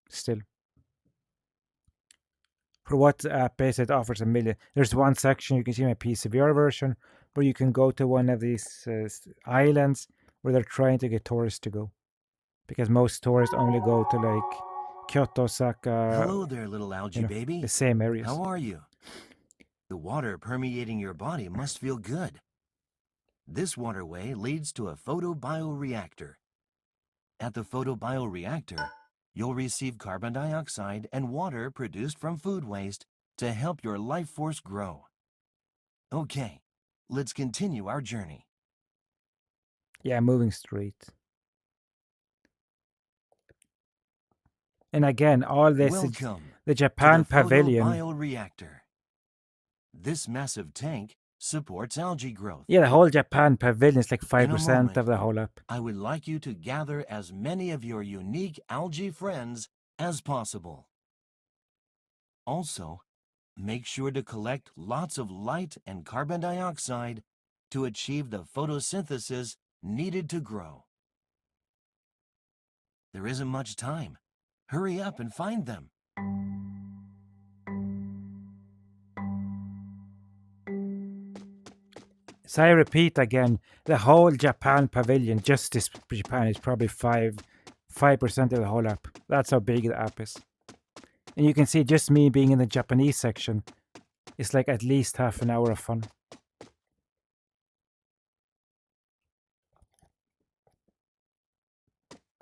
still. For what the app is, it offers a million. There's one section, you can see my PCVR version, where you can go to one of these islands where they're trying to get tourists to go. Because most tourists only go to like Kyoto, Osaka. Hello there, little algae baby. The same areas. How are you? The water permeating your body must feel good. This waterway leads to a photobioreactor. At the photobioreactor, you'll receive carbon dioxide and water produced from food waste to help your life force grow. Okay, let's continue our journey. Yeah, moving straight. And again, all this Welcome is the Japan to the pavilion. photobioreactor. This massive tank supports algae growth. Yeah, the whole Japan pavilion is like In a 5% moment, of the whole app. I would like you to gather as many of your unique algae friends as possible. Also, make sure to collect lots of light and carbon dioxide to achieve the photosynthesis needed to grow. There isn't much time. Hurry up and find them. So I repeat again, the whole Japan pavilion, just this Japan, is probably 5% of the whole app. That's how big the app is. And you can see just me being in the Japanese section is like at least half an hour of fun.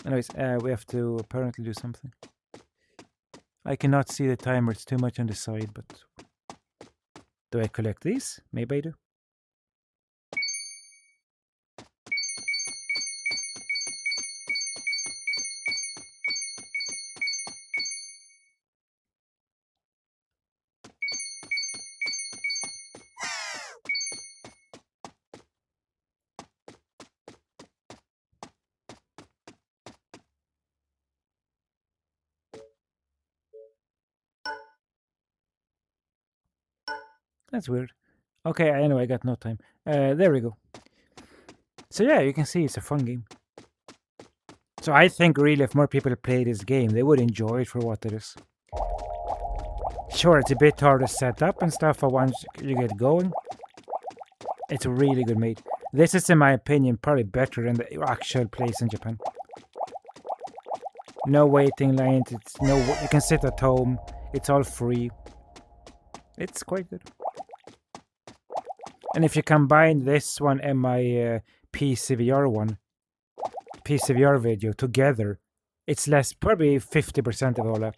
Anyways, we have to apparently do something. I cannot see the timer, it's too much on the side, but... Do I collect these? Maybe I do. That's weird. Okay, anyway, I got no time. There we go. So yeah, you can see it's a fun game. So I think really if more people play this game, they would enjoy it for what it is. Sure, it's a bit hard to set up and stuff, but once you get going, it's really good made. This is, in my opinion, probably better than the actual place in Japan. No waiting lines, you can sit at home, it's all free. It's quite good. And if you combine this one and my PCVR video together, it's less, probably 50% of all up.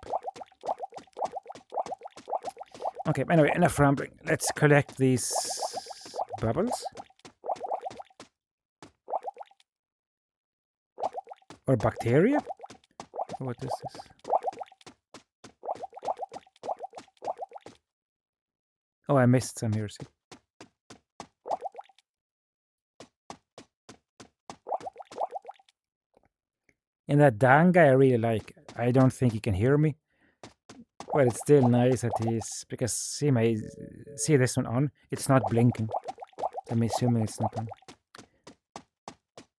Okay, anyway, enough rambling. Let's collect these bubbles. Or bacteria? What is this? Oh, I missed some here, see. And that Dan guy I really like. I don't think he can hear me. Well, it's still nice that he's... Because, see this one on? It's not blinking. I'm assuming it's not on.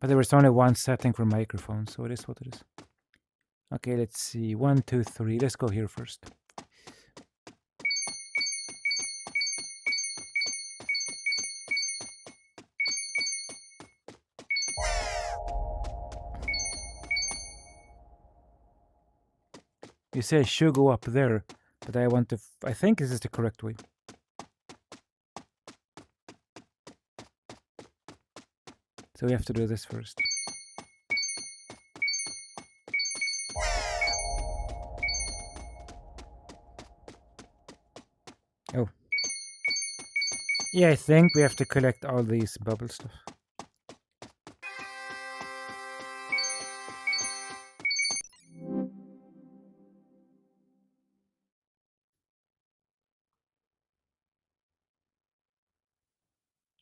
But there was only one setting for microphone, so it is what it is. Okay, let's see. 1, 2, 3. Let's go here first. You say I should go up there, but I want to... I think this is the correct way. So we have to do this first. Oh. Yeah, I think we have to collect all these bubble stuff.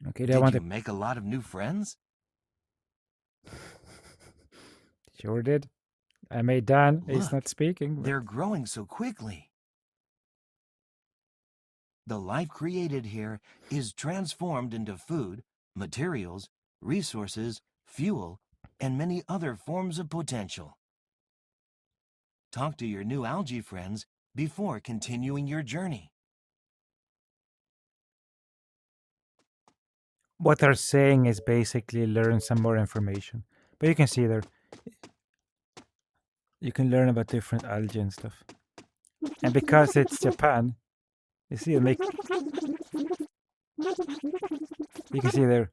Okay, Did you make a lot of new friends? Sure did. I made Dan. He's Look, not speaking. But... They're growing so quickly. The life created here is transformed into food, materials, resources, fuel, and many other forms of potential. Talk to your new algae friends before continuing your journey. What they're saying is basically learn some more information. But you can see there, you can learn about different algae and stuff. And because it's Japan, you see, you can see there.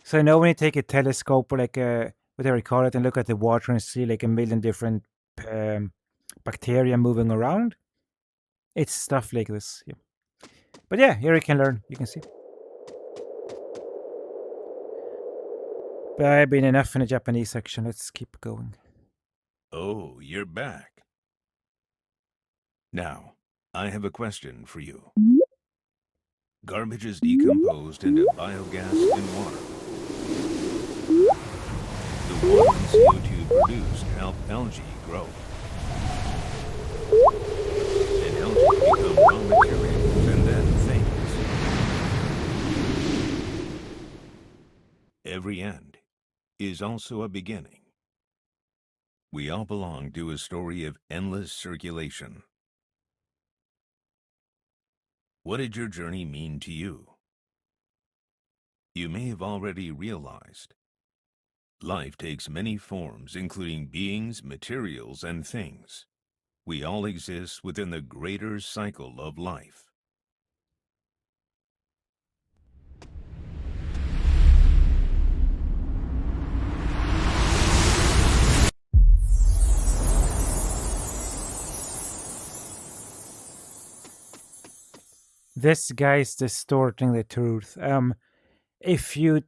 So now when you take a telescope or like a, whatever you call it, and look at the water and see like a million different bacteria moving around, it's stuff like this. Yeah. But yeah, here you can learn. You can see. But I've been enough in the Japanese section. Let's keep going. Oh, you're back. Now, I have a question for you. Garbage is decomposed into biogas in water. The water and CO2 produced help algae grow. And algae become raw materials and then things. Every end is also a beginning. We all belong to a story of endless circulation. What did your journey mean to you? You may have already realized life takes many forms, including beings, materials, and things. We all exist within the greater cycle of life. This guy's distorting the truth. If you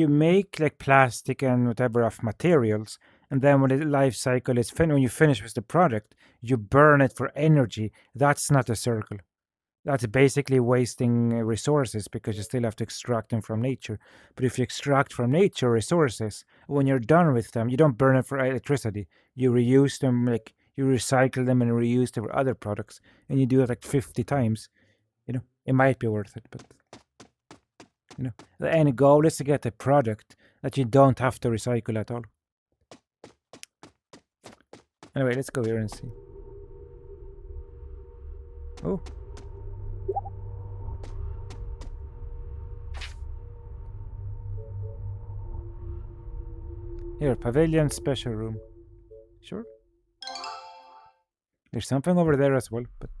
make like plastic and whatever of materials, and then when the life cycle is finished, when you finish with the product, you burn it for energy. That's not a circle. That's basically wasting resources because you still have to extract them from nature. But if you extract from nature resources, when you're done with them, you don't burn it for electricity. You reuse them, like you recycle them and reuse them for other products, and you do it like 50 times. It might be worth it, but the end goal is to get a product that you don't have to recycle at all. Anyway, let's go here and see. Oh. Here, pavilion special room. Sure. There's something over there as well, but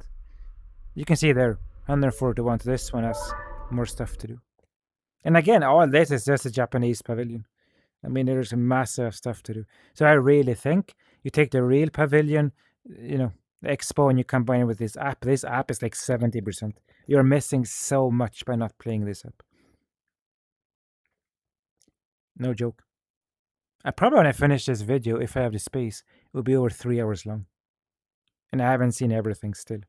you can see there, 141. This one has more stuff to do. And again, all this is just a Japanese pavilion. I mean, there's massive stuff to do. So I really think you take the real pavilion, the Expo, and you combine it with this app. This app is like 70%. You're missing so much by not playing this app. No joke. I probably, when I finish this video, if I have the space, it will be over 3 hours long. And I haven't seen everything still.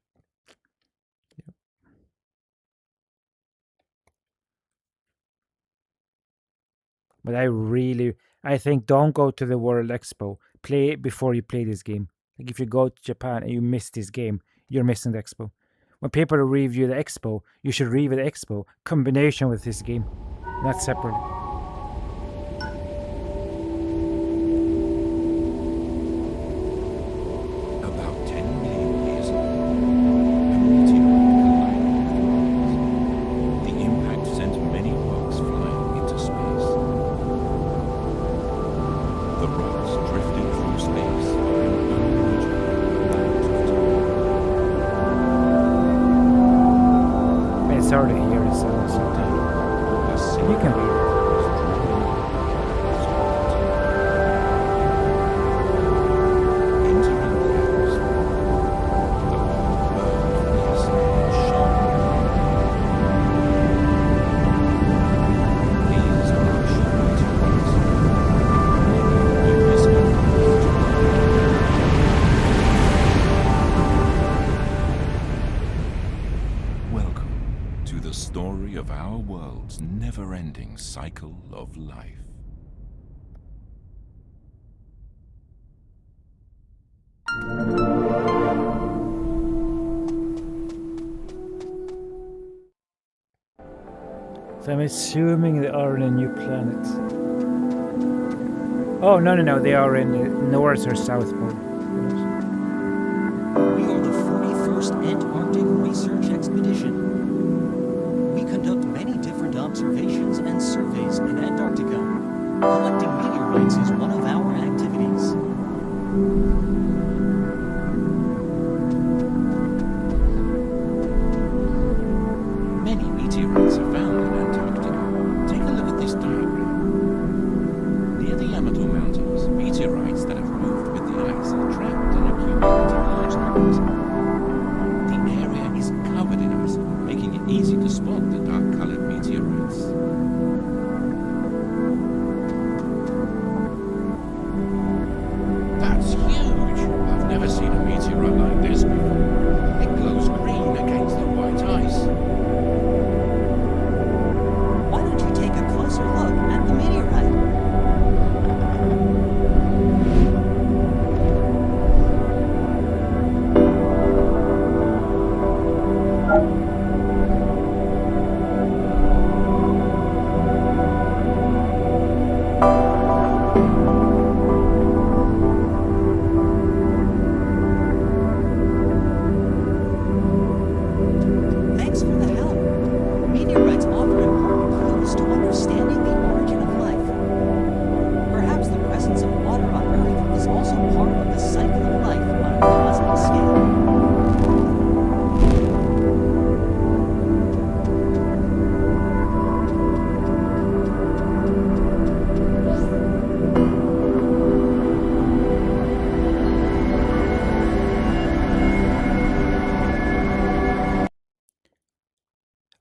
But I think don't go to the World Expo. Play before you play this game. Like if you go to Japan and you miss this game, you're missing the Expo. When people review the Expo, you should review the Expo combination with this game, not separately. About 10 million years ago, a meteorite collided with Mars. The impact sent many rocks flying into space. The rocks drifted through space for an unimaginable amount of time. It's already here, it sounds so. You can read it. Story of our world's never-ending cycle of life. So I'm assuming they are in a new planet. Oh, no, they are in the North or South Pole. We are the 41st Antarctic Research Expedition. We conduct many different observations and surveys in Antarctica. Collecting meteorites is one of our activities. Many meteorites are found in Antarctica. Take a look at this diagram. Near the Yamato Mountains, meteorites that have moved with the ice are trapped and accumulated in large numbers. The area is covered in ice, making it easy to spot the dark-colored meteorites. That's huge! I've never seen a meteorite like this before. It glows green against the white ice. Why don't you take a closer look at the meteorite?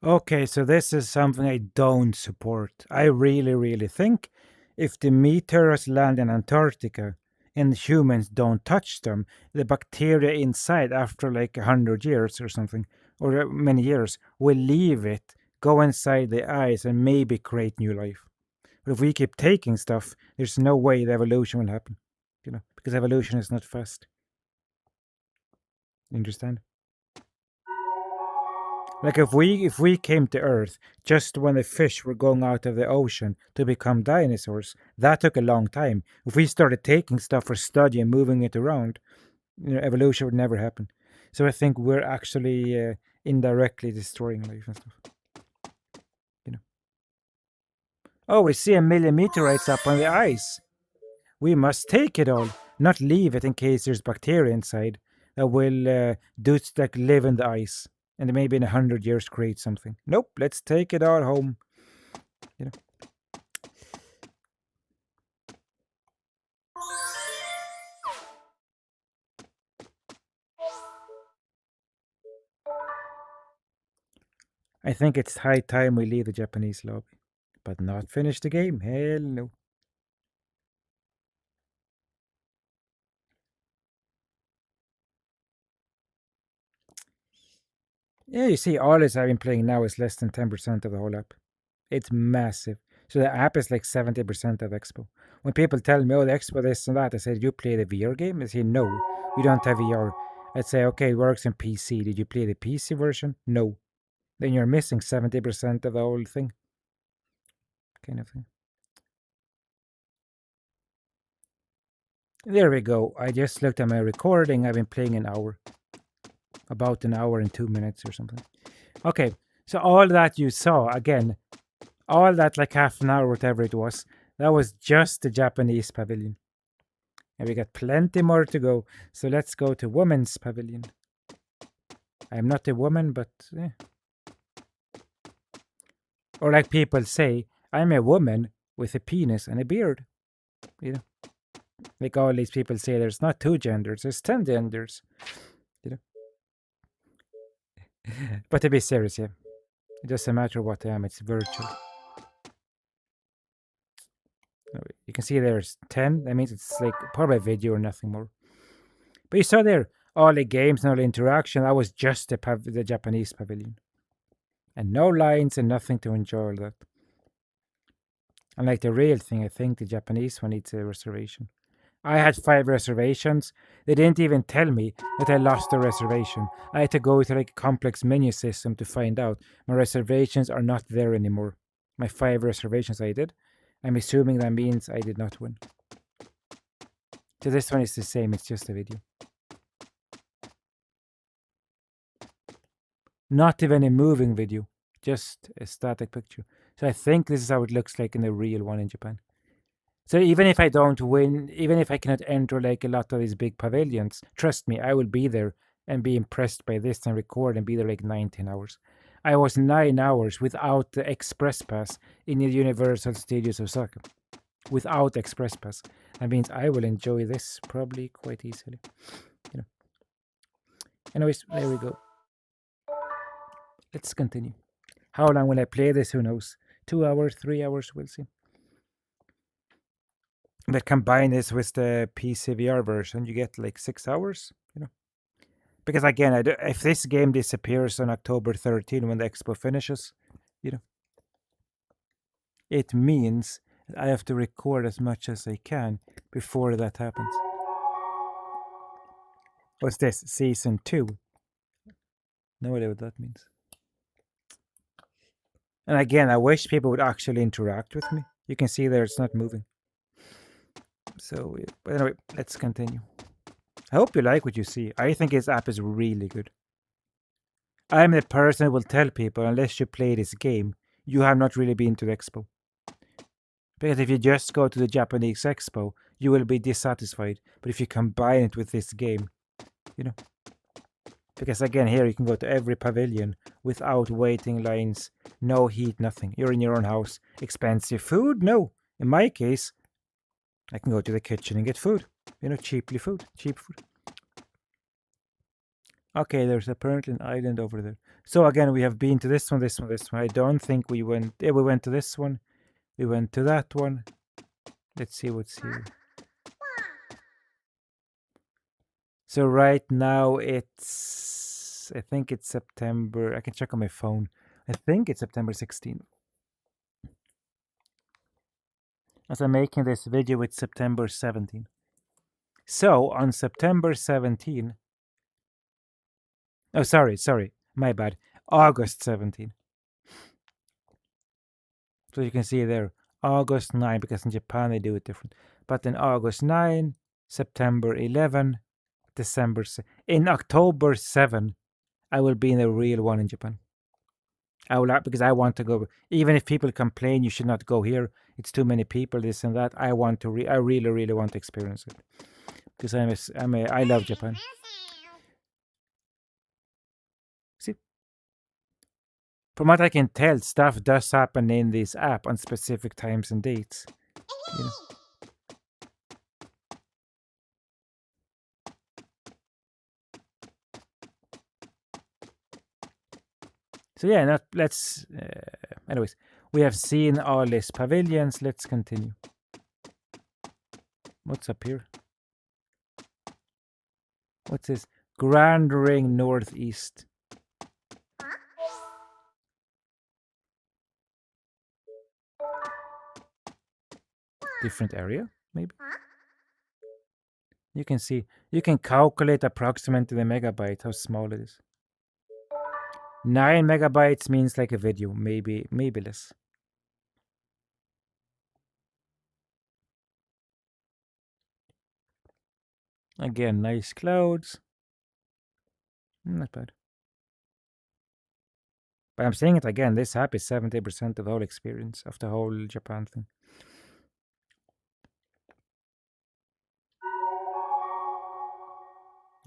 Okay, so this is something I don't support. I really think if the meteors land in Antarctica and humans don't touch them, the bacteria inside after like 100 years or something, or many years, will leave it, go inside the ice and maybe create new life. But if we keep taking stuff, there's no way the evolution will happen. Because evolution is not fast. You understand? Like if we came to Earth just when the fish were going out of the ocean to become dinosaurs, that took a long time. If we started taking stuff for study and moving it around, evolution would never happen. So I think we're actually indirectly destroying life and stuff. Oh, we see 1,000,000 meteorites up on the ice. We must take it all, not leave it in case there's bacteria inside that will like live in the ice and maybe in 100 years create something. Nope, let's take it all home. I think it's high time we leave the Japanese lobby, but not finish the game. Hell no. Yeah, you see, all this I've been playing now is less than 10% of the whole app. It's massive. So the app is like 70% of Expo. When people tell me, oh, the Expo, this and that, I say, did you play the VR game? I say, no, we don't have VR. I'd say, okay, it works in PC. Did you play the PC version? No. Then you're missing 70% of the whole thing. Kind of thing. There we go. I just looked at my recording. I've been playing an hour. About an hour and 2 minutes or something. Okay, so all that you saw, again, all that like half an hour, whatever it was, that was just the Japanese pavilion. And we got plenty more to go. So let's go to women's pavilion. I'm not a woman, but or like people say, I'm a woman with a penis and a beard. Like all these people say, there's not 2 genders, there's 10 genders. But to be serious, yeah, it doesn't matter what I am, it's virtual. You can see there's 10. That means it's like probably a video or nothing more. But you saw there all the games and all the interaction. That was just the Japanese pavilion. And no lines and nothing to enjoy all that. Unlike the real thing, I think the Japanese one needs a reservation. I had 5 reservations. They didn't even tell me that I lost a reservation. I had to go to like a complex menu system to find out my reservations are not there anymore. My 5 reservations I did. I'm assuming that means I did not win. So this one is the same, it's just a video. Not even a moving video, just a static picture. So I think this is how it looks like in the real one in Japan. So even if I don't win, even if I cannot enter like a lot of these big pavilions, trust me, I will be there and be impressed by this and record and be there like 19 hours. I was 9 hours without the express pass in the Universal Studios Osaka. Without express pass. That means I will enjoy this probably quite easily. Anyways, there we go. Let's continue. How long will I play this? Who knows? 2 hours, 3 hours, we'll see. But combine this with the PCVR version, you get like 6 hours, Because again, if this game disappears on October 13 when the Expo finishes, it means that I have to record as much as I can before that happens. What's this? Season 2? No idea what that means. And again, I wish people would actually interact with me. You can see there it's not moving. So, but anyway, let's continue. I hope you like what you see. I think this app is really good. I'm the person who will tell people, unless you play this game, you have not really been to the Expo. Because if you just go to the Japanese Expo, you will be dissatisfied. But if you combine it with this game, Because again, here you can go to every pavilion without waiting lines, no heat, nothing. You're in your own house. Expensive food? No. In my case, I can go to the kitchen and get food. Cheap food. Okay, there's apparently an island over there. So again, we have been to this one, this one, this one. I don't think we went. Yeah, we went to this one. We went to that one. Let's see what's here. So right now it's, I think it's September. I can check on my phone. I think it's September 16th. As I'm making this video, it's September 17th. So on September 17th, oh, sorry, my bad. August 17th. So you can see there, August 9, because in Japan they do it different. But in August 9, September 11, December, in October 7, I will be in the real one in Japan. I will, because I want to go. Even if people complain you should not go here, it's too many people, this and that. I want to. I really, really want to experience it because I love Japan. See, from what I can tell, stuff does happen in this app on specific times and dates. You know? So yeah, let's. Anyways, we have seen all these pavilions. Let's continue. What's up here? What's this? Grand Ring Northeast. Different area, maybe. You can see. You can calculate approximately the megabyte how small it is. 9 megabytes means like a video, maybe less. Again, nice clouds. Not bad. But I'm saying it again, this app is 70% of the whole experience of the whole Japan thing.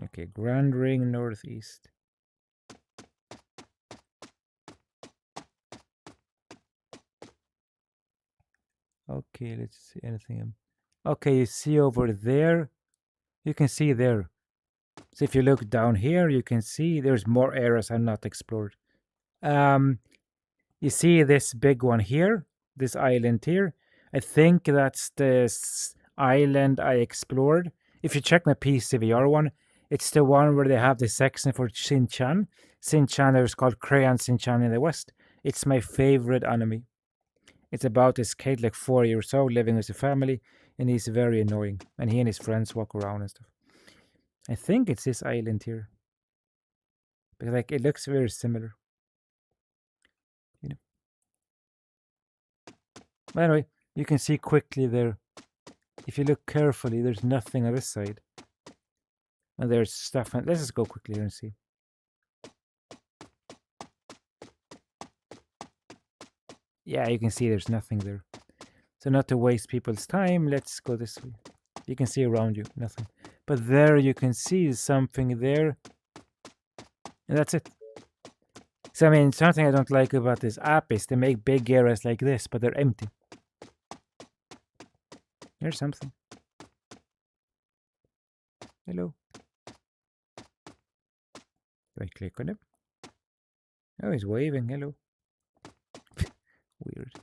Okay, Grand Ring Northeast. Okay, let's see anything. Okay, you see over there, you can see there. So if you look down here, you can see there's more areas I've not explored. You see this big one here, this island here. I think that's the island I explored. If you check my PCVR one, it's the one where they have the section for Shin-chan. Shin-chan is called Crayon Shin-chan in the West. It's my favorite anime. It's about this kid, like 4 years old, living with a family, and he's very annoying. And he and his friends walk around and stuff. I think it's this island here. Because like it looks very similar. You know. But anyway, you can see quickly there. If you look carefully, there's nothing on this side. And there's stuff. Let's just go quickly here and see. Yeah, you can see there's nothing there. So not to waste people's time, let's go this way. You can see around you, nothing. But there you can see something there. And that's it. So I mean, something I don't like about this app is they make big areas like this, but they're empty. There's something. Hello. Do I click on it? Oh, he's waving. Hello. Weird.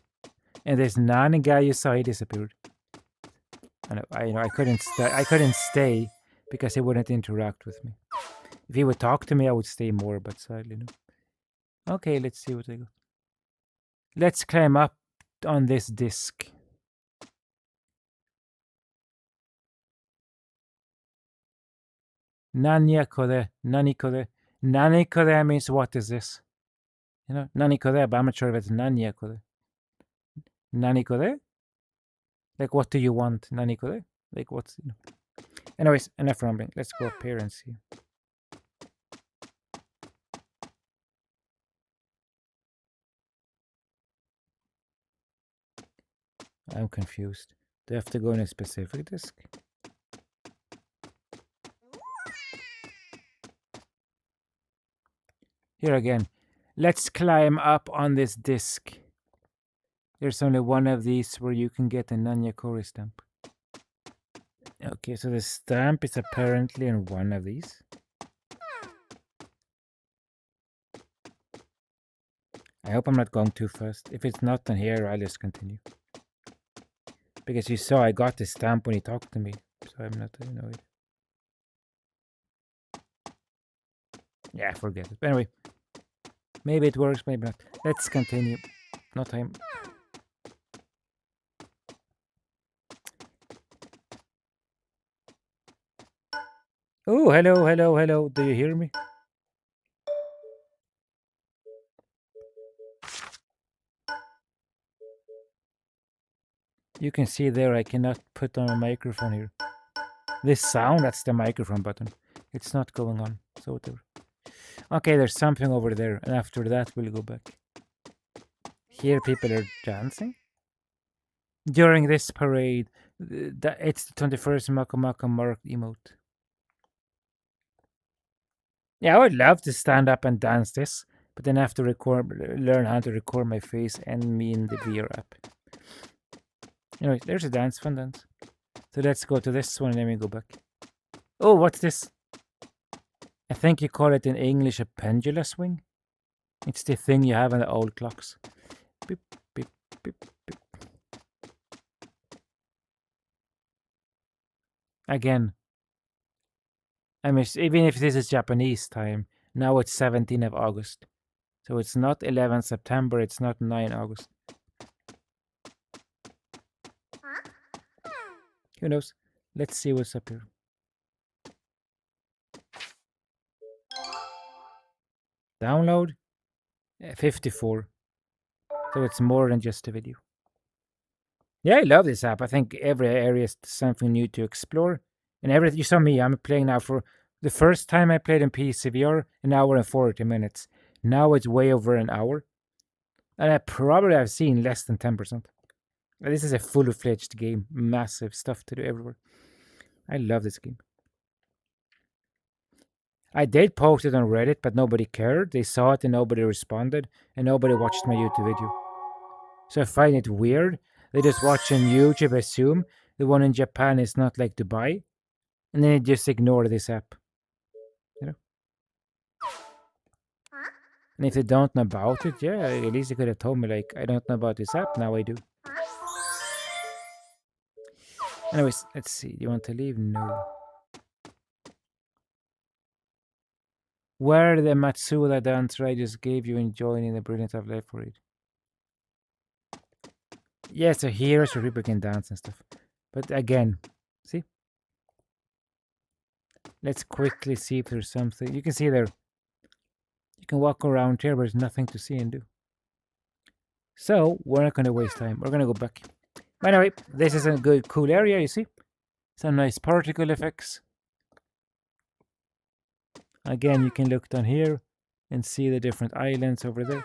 And this Nani guy you saw, he disappeared. I couldn't stay because he wouldn't interact with me. If he would talk to me, I would stay more, but sadly no. Okay, let's see what I got. Let's climb up on this disc. Nanya kode, nani kode. Nani kode means what is this? You know, nani kode, but I'm not sure if it's nanya kode. Nani kode? Like, what do you want? Nani kode? Like, what's, you know. Anyways, enough rambling. Let's go up here and see. I'm confused. Do I have to go in a specific disc? Here again. Let's climb up on this disc. There's only one of these where you can get a Nanya Kori stamp. Okay, so the stamp is apparently in one of these. I hope I'm not going too fast. If it's not on here, I'll just continue. Because you saw I got the stamp when he talked to me. So I'm not, Yeah, forget it. But anyway, maybe it works, maybe not. Let's continue. No time. Oh, hello, hello, hello. Do you hear me? You can see there I cannot put on a microphone here. This sound, that's the microphone button. It's not going on, so whatever. Okay, there's something over there, and after that we'll go back. Here people are dancing. During this parade, it's the 21st Maka Maka Mark emote. Yeah, I would love to stand up and dance this, but then I have to learn how to record my face and me in the VR app. Anyway, there's a dance, fun dance. So let's go to this one and then we go back. Oh, what's this? I think you call it in English a pendulum swing. It's the thing you have on the old clocks. Beep, beep, beep, beep. Again, I mean, even if this is Japanese time, now it's 17th of August. So it's not 11 September, it's not 9 August. Who knows? Let's see what's up here. Download 54. So it's more than just a video. Yeah, I love this app. I think every area is something new to explore. And everything, you saw me, I'm playing now for the first time I played in PCVR, an hour and 40 minutes. Now it's way over an hour. And I probably have seen less than 10%. This is a full-fledged game. Massive stuff to do everywhere. I love this game. I did post it on Reddit, but nobody cared. They saw it and nobody responded, and nobody watched my YouTube video. So I find it weird. They just watch on YouTube, assume the one in Japan is not like Dubai, and then they just ignore this app. You know? And if they don't know about it, yeah, at least they could have told me, like, I don't know about this app, now I do. Anyways, let's see. Do you want to leave? No. Where the Matsuda dancer I just gave you in joining the Brilliant of Life Parade? Yeah, so here's where people can dance and stuff. But again, see? Let's quickly see if there's something. You can see there. You can walk around here, but there's nothing to see and do. So, we're not going to waste time. We're going to go back. By the way, this is a good, cool area, you see? Some nice particle effects. Again, you can look down here and see the different islands over there.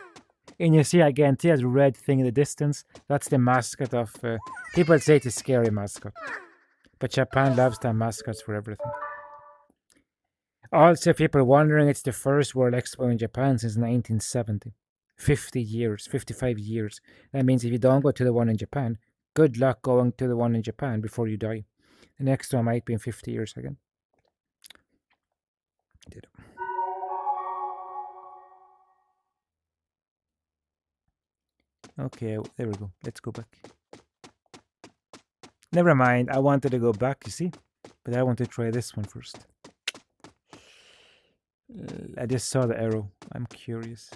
And you see again, see that red thing in the distance? That's the mascot of... people say it's a scary mascot. But Japan loves to have mascots for everything. Also, people wondering, it's the first World Expo in Japan since 1970. 50 years, 55 years. That means if you don't go to the one in Japan, good luck going to the one in Japan before you die. The next one might be in 50 years again. Okay, there we go. Let's go back. Never mind, I wanted to go back, you see? But I want to try this one first. I just saw the arrow. I'm curious.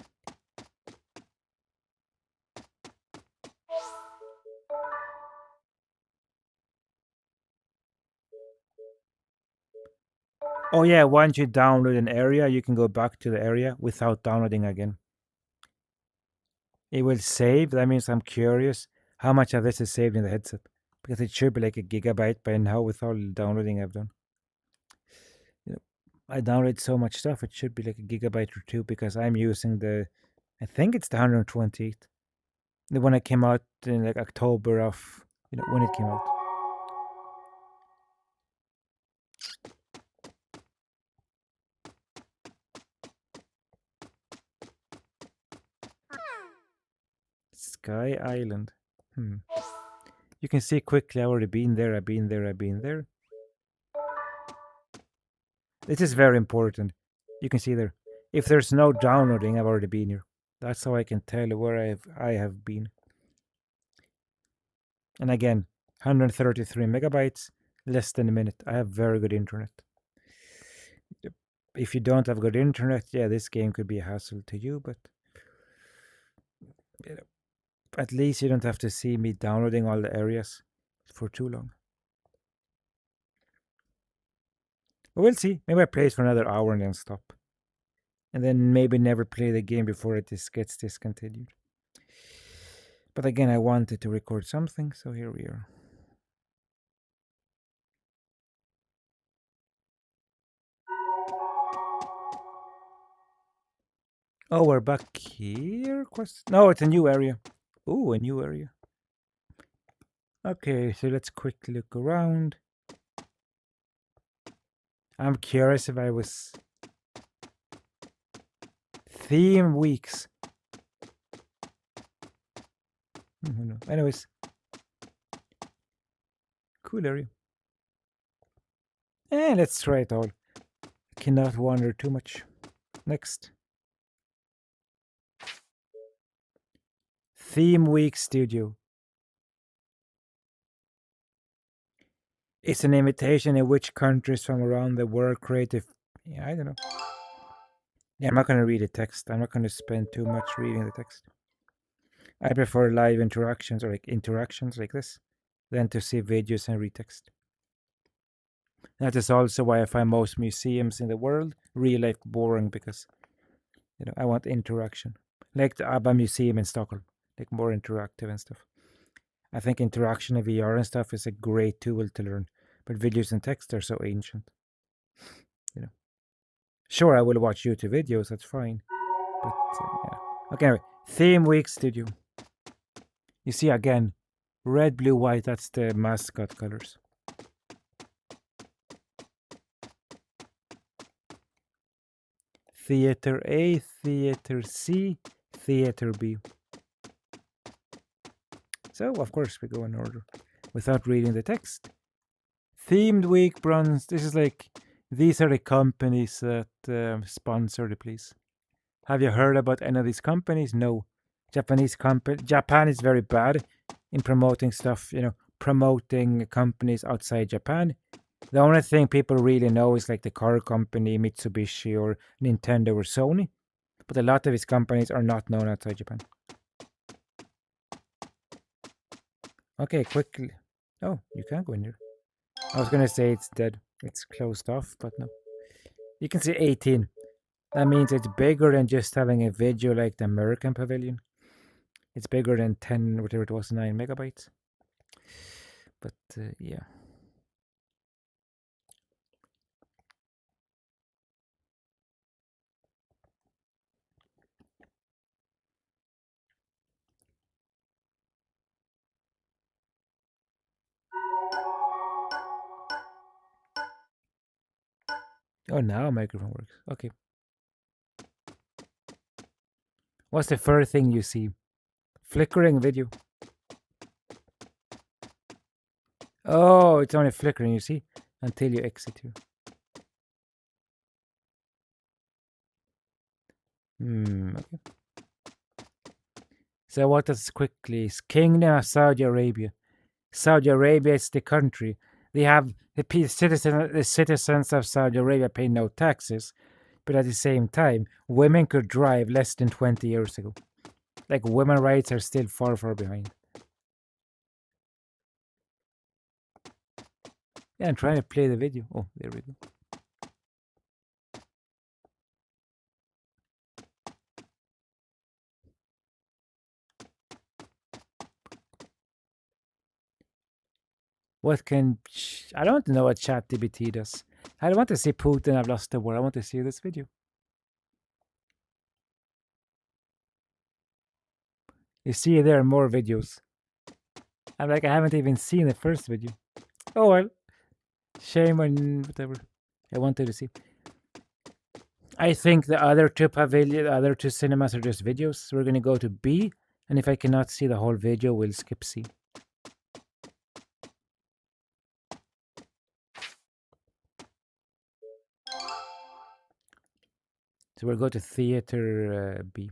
Oh yeah, once you download an area, you can go back to the area without downloading again. It will save. That means I'm curious how much of this is saved in the headset. Because it should be like a gigabyte by now with all the downloading I've done. You know, I downloaded so much stuff, it should be like a gigabyte or two because I'm using the, I think it's the 128. The one that came out in like October of, when it came out. Sky Island. You can see quickly, I've already been there, I've been there, I've been there. This is very important. You can see there. If there's no downloading, I've already been here. That's how I can tell where I have been. And again, 133 megabytes, less than a minute. I have very good internet. If you don't have good internet, yeah, this game could be a hassle to you, but you know, at least you don't have to see me downloading all the areas for too long. But we'll see. Maybe I play it for another hour and then stop. And then maybe never play the game before it gets discontinued. But again, I wanted to record something, so here we are. Oh, we're back here? No, it's a new area. Ooh, a new area. Okay, so let's quickly look around. I'm curious if I was... Theme weeks. Who knows? Anyways. Cool area. And let's try it all. Cannot wander too much. Next. Theme Week Studio. It's an invitation in which countries from around the world creative... Yeah, I don't know. Yeah, I'm not going to read the text. I'm not going to spend too much reading the text. I prefer live interactions or like interactions like this than to see videos and read text. That is also why I find most museums in the world real life boring because I want interaction. Like the ABBA Museum in Stockholm, like more interactive and stuff. I think interaction in VR and stuff is a great tool to learn, but videos and text are so ancient. Sure, I will watch YouTube videos, that's fine. But yeah. Okay, anyway, Theme Week Studio. You see again, red, blue, white, that's the mascot colors. Theater A, Theater C, Theater B. So, of course, we go in order without reading the text. Themed Week Bronze. This is like, these are the companies that sponsor the place. Have you heard about any of these companies? No. Japan is very bad in promoting stuff, promoting companies outside Japan. The only thing people really know is like the car company, Mitsubishi or Nintendo or Sony. But a lot of these companies are not known outside Japan. Okay, quickly. Oh, you can't go in there. I was gonna say it's dead. It's closed off, but no. You can see 18. That means it's bigger than just having a video like the American Pavilion. It's bigger than 10, whatever it was, 9 megabytes. But yeah. Oh, now microphone works. Okay. What's the first thing you see? Flickering video. Oh, it's only flickering, you see? Until you exit here. Okay. So what does quickly? Kingdom of Saudi Arabia. Saudi Arabia is the country. They have the citizens of Saudi Arabia pay no taxes, but at the same time, women could drive less than 20 years ago. Like women rights are still far, far behind. Yeah, I'm trying to play the video. Oh, there we go. I don't know what ChatGPT does. I don't want to see Putin, I've lost the war. I want to see this video. You see there are more videos. I'm like, I haven't even seen the first video. Oh well. Shame on whatever. I wanted to see. I think the other two cinemas are just videos. So we're gonna go to B, and if I cannot see the whole video, we'll skip C. So we'll go to theater B.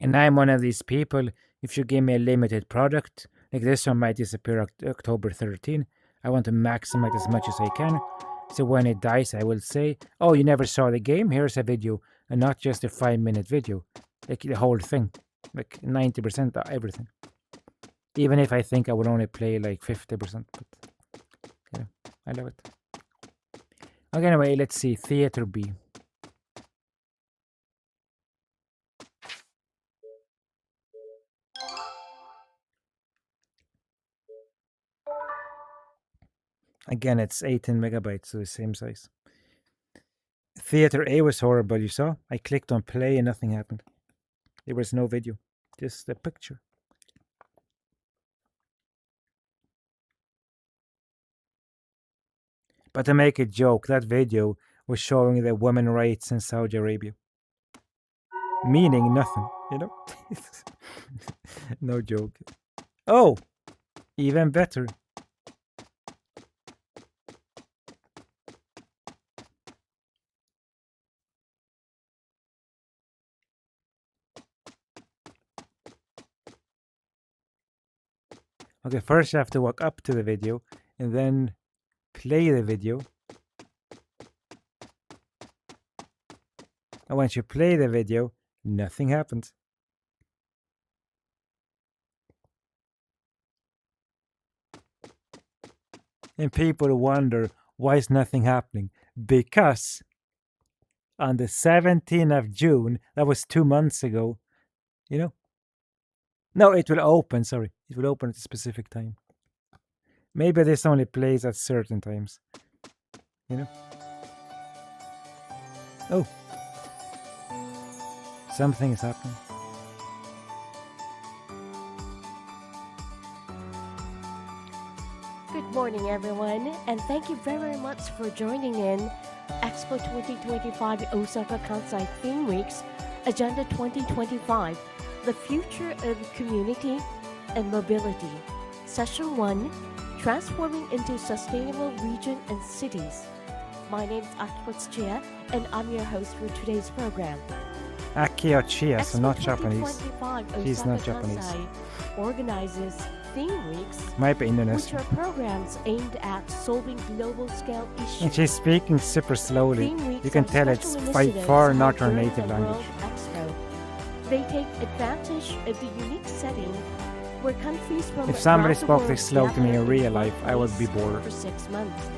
And I'm one of these people, if you give me a limited product, like this one might disappear October 13, I want to maximize as much as I can. So when it dies, I will say, oh, you never saw the game? Here's a video, and not just a 5-minute video, like the whole thing, like 90% of everything. Even if I think I would only play like 50%, but yeah, I love it. Okay, anyway, let's see, Theater B. Again, it's 18 megabytes, so the same size. Theater A was horrible, you saw? I clicked on play and nothing happened. There was no video, just a picture. But to make a joke, that video was showing the women rights in Saudi Arabia. Meaning nothing, you know? No joke. Oh, even better. Okay, first you have to walk up to the video and then play the video. And once you play the video, nothing happens. And people wonder, why is nothing happening? Because on the 17th of June, that was 2 months ago, you know? No, it will open, sorry. It will open at a specific time. Maybe this only plays at certain times, you know? Oh. Something is happening. Good morning, everyone, and thank you very much for joining in Expo 2025 Osaka Kansai Theme Week's Agenda 2025, The Future of Community and Mobility. Session 1, Transforming into Sustainable Region and Cities. My name is Akiko Tsuchiya, and I'm your host for today's program. Akio Chia, so Expo not Japanese. 2025 She's not Osaka Japanese. Kansai organizes theme weeks, Might be which Indonesian. are programs aimed at solving global-scale issues. And she's speaking super slowly. Theme weeks You can are tell it's special by initiatives far not her during native the language. World Expo. They take advantage of the unique setting where countries from If somebody around the spoke world this slow to me in gather real in one life, I would be place bored. for 6 months.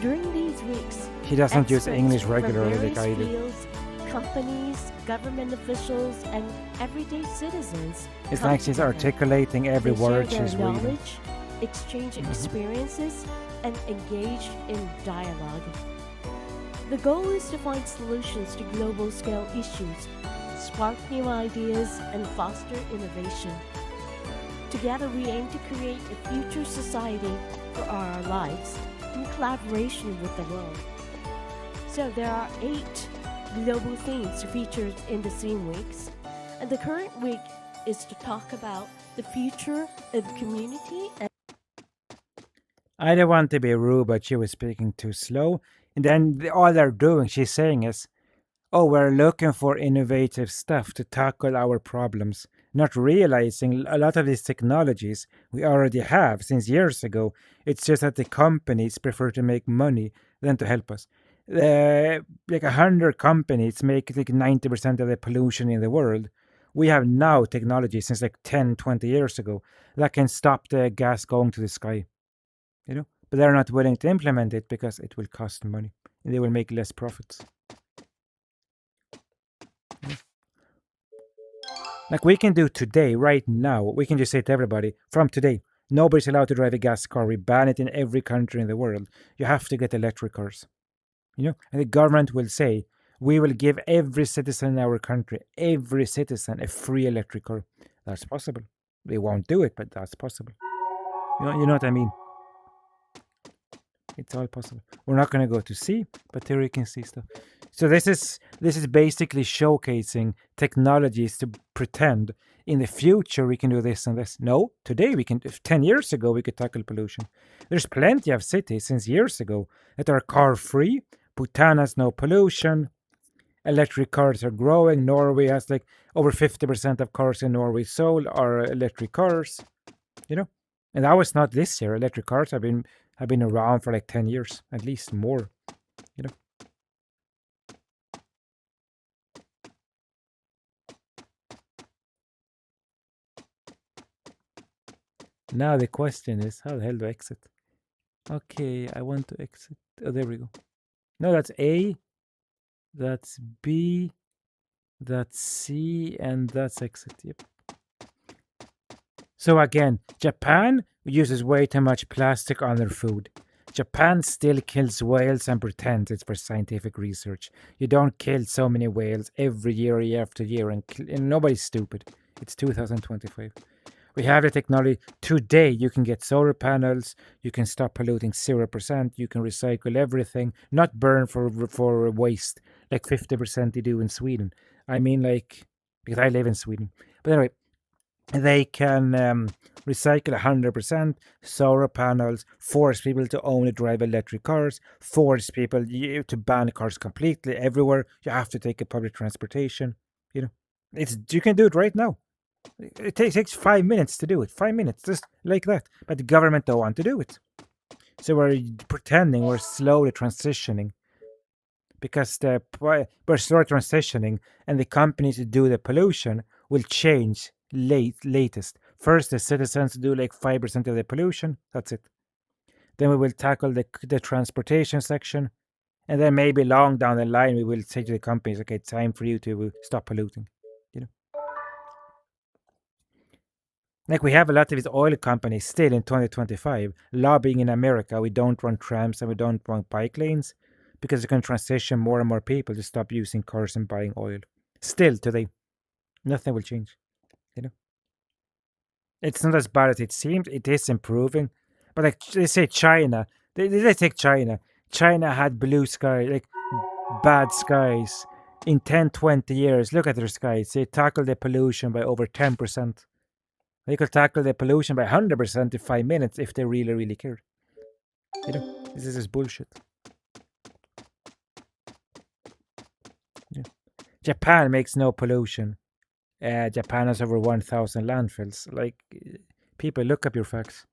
During these weeks, She doesn't use experts English from regularly like I various do. fields, companies, government officials, and everyday citizens It's come like she's together. articulating every They share word their she's reading. knowledge, exchange experiences, and engage in dialogue. The goal is to find solutions to global scale issues, spark new ideas, and foster innovation. Together, we aim to create a future society for our lives in collaboration with the world. So there are 8 global themes featured in the theme weeks, and the current week is to talk about the future of community and I don't want to be rude, but she was speaking too slow. And then all they're doing, she's saying is, oh, we're looking for innovative stuff to tackle our problems, not realizing a lot of these technologies we already have since years ago. It's just that the companies prefer to make money than to help us. Like 100 companies make like 90% of the pollution in the world. We have now technology since like 10, 20 years ago that can stop the gas going to the sky, you know? But they're not willing to implement it because it will cost money and they will make less profits. Like we can do today, right now, we can just say to everybody, from today, nobody's allowed to drive a gas car. We ban it in every country in the world. You have to get electric cars. You know, and the government will say, we will give every citizen in our country, every citizen, a free electric car. That's possible. They won't do it, but that's possible. You know what I mean? It's all possible. We're not going to go to sea, but here you can see stuff. So this is basically showcasing technologies to pretend in the future we can do this and this. No, today we can. 10 years ago we could tackle pollution. There's plenty of cities since years ago that are car free. Bhutan has no pollution. Electric cars are growing. Norway has like over 50% of cars in Norway sold are electric cars. And that was not this year. Electric cars have been around for like 10 years, at least more. Now the question is, how the hell do I exit? Okay, I want to exit. Oh, there we go. No, that's A, that's B, that's C, and that's exit. Yep. So again, Japan uses way too much plastic on their food. Japan still kills whales and pretends it's for scientific research. You don't kill so many whales every year after year, and nobody's stupid. It's 2025. We have the technology. Today, you can get solar panels. You can stop polluting 0%. You can recycle everything, not burn for waste like 50% they do in Sweden. I mean, like, because I live in Sweden. But anyway, they can recycle 100%, solar panels, force people to only drive electric cars, force people to ban cars completely everywhere. You have to take a public transportation. You can do it right now. It takes 5 minutes to do it. 5 minutes, just like that. But the government don't want to do it. So we're pretending we're slowly transitioning. Because we're slowly transitioning, and the companies who do the pollution will change latest. First, the citizens do like 5% of the pollution. That's it. Then we will tackle the transportation section. And then maybe long down the line, we will say to the companies, okay, time for you to stop polluting. Like we have a lot of these oil companies still in 2025 lobbying in America. We don't run trams and we don't run bike lanes because it can transition more and more people to stop using cars and buying oil. Still today, nothing will change. It's not as bad as it seems. It is improving. But like they say China, they take China. China had blue sky, like bad skies in 10, 20 years. Look at their skies. They tackled the pollution by over 10%. They could tackle the pollution by 100% in 5 minutes if they really, really cared. This is just bullshit. Japan makes no pollution. Japan has over 1,000 landfills. Like, people, look up your facts.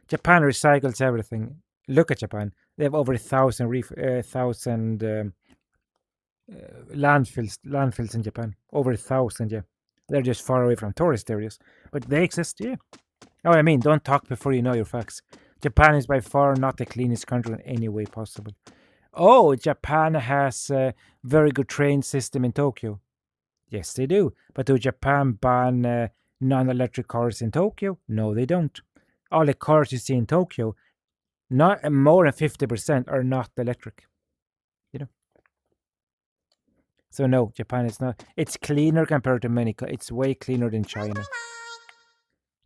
Japan recycles everything. Look at Japan. They have over 1,000 landfills in Japan. Over 1,000, yeah. They're just far away from tourist areas. But they exist, yeah. Oh, I mean, don't talk before you know your facts. Japan is by far not the cleanest country in any way possible. Oh, Japan has a very good train system in Tokyo. Yes, they do. But do Japan ban non-electric cars in Tokyo? No, they don't. All the cars you see in Tokyo, not more than 50% are not electric. So no, Japan is not. It's cleaner compared to many. It's way cleaner than China.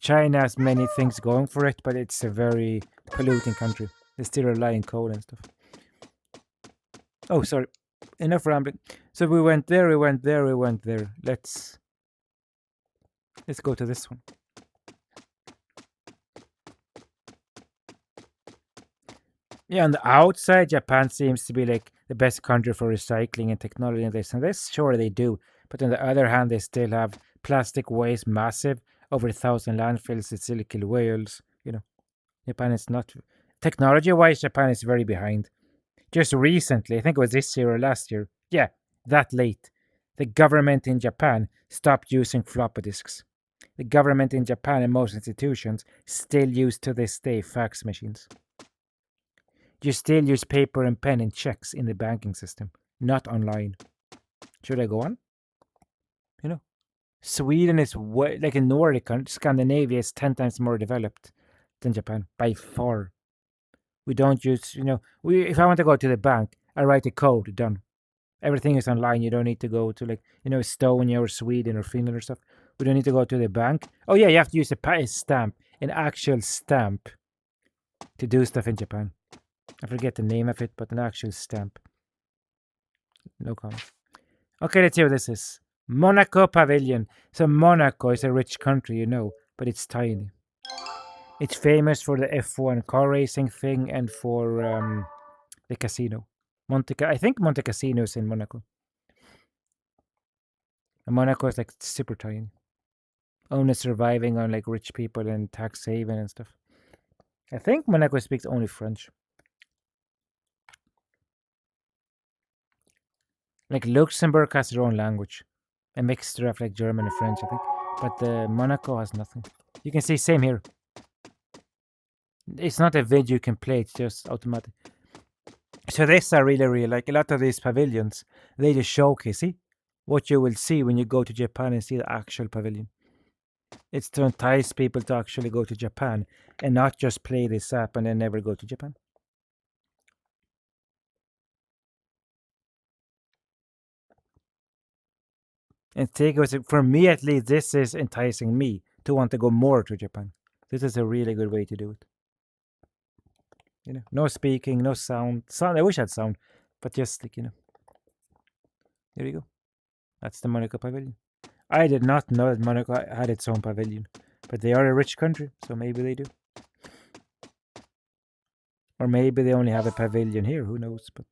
China has many things going for it, but it's a very polluting country. They still rely on coal and stuff. Oh, sorry. Enough rambling. So we went there, we went there, we went there. Let's go to this one. Yeah, on the outside, Japan seems to be like the best country for recycling and technology and this and this. Sure, they do. But on the other hand, they still have plastic waste massive, over 1,000 landfills that still kill whales. Japan is not... Technology-wise, Japan is very behind. Just recently, I think it was this year or last year. Yeah, that late. The government in Japan stopped using floppy disks. The government in Japan and most institutions still use to this day fax machines. You still use paper and pen and checks in the banking system, not online. Should I go on? Sweden is like a Nordic country. Scandinavia is 10 times more developed than Japan by far. We don't use, if I want to go to the bank, I write a code, done. Everything is online. You don't need to go to Estonia or Sweden or Finland or stuff. We don't need to go to the bank. Oh yeah, you have to use a stamp, an actual stamp to do stuff in Japan. I forget the name of it, but an actual stamp. No comment. Okay, let's see what this is. Monaco Pavilion. So Monaco is a rich country, but it's tiny. It's famous for the F1 car racing thing and for the casino. I think Monte Cassino is in Monaco. And Monaco is like super tiny. Only surviving on like rich people and tax haven and stuff. I think Monaco speaks only French. Like Luxembourg has their own language. A mixture of like German and French, I think. But Monaco has nothing. You can see same here. It's not a video you can play, it's just automatic. So these are really like a lot of these pavilions, they just showcase, see, what you will see when you go to Japan and see the actual pavilion. It's to entice people to actually go to Japan and not just play this app and then never go to Japan. And takeaways, for me at least, this is enticing me to want to go more to Japan. This is a really good way to do it. You know, no speaking, no sound. Sound, I wish I had sound, but just like, you know. There you go. That's the Monaco Pavilion. I did not know that Monaco had its own pavilion, but they are a rich country, so maybe they do. Or maybe they only have a pavilion here, who knows? But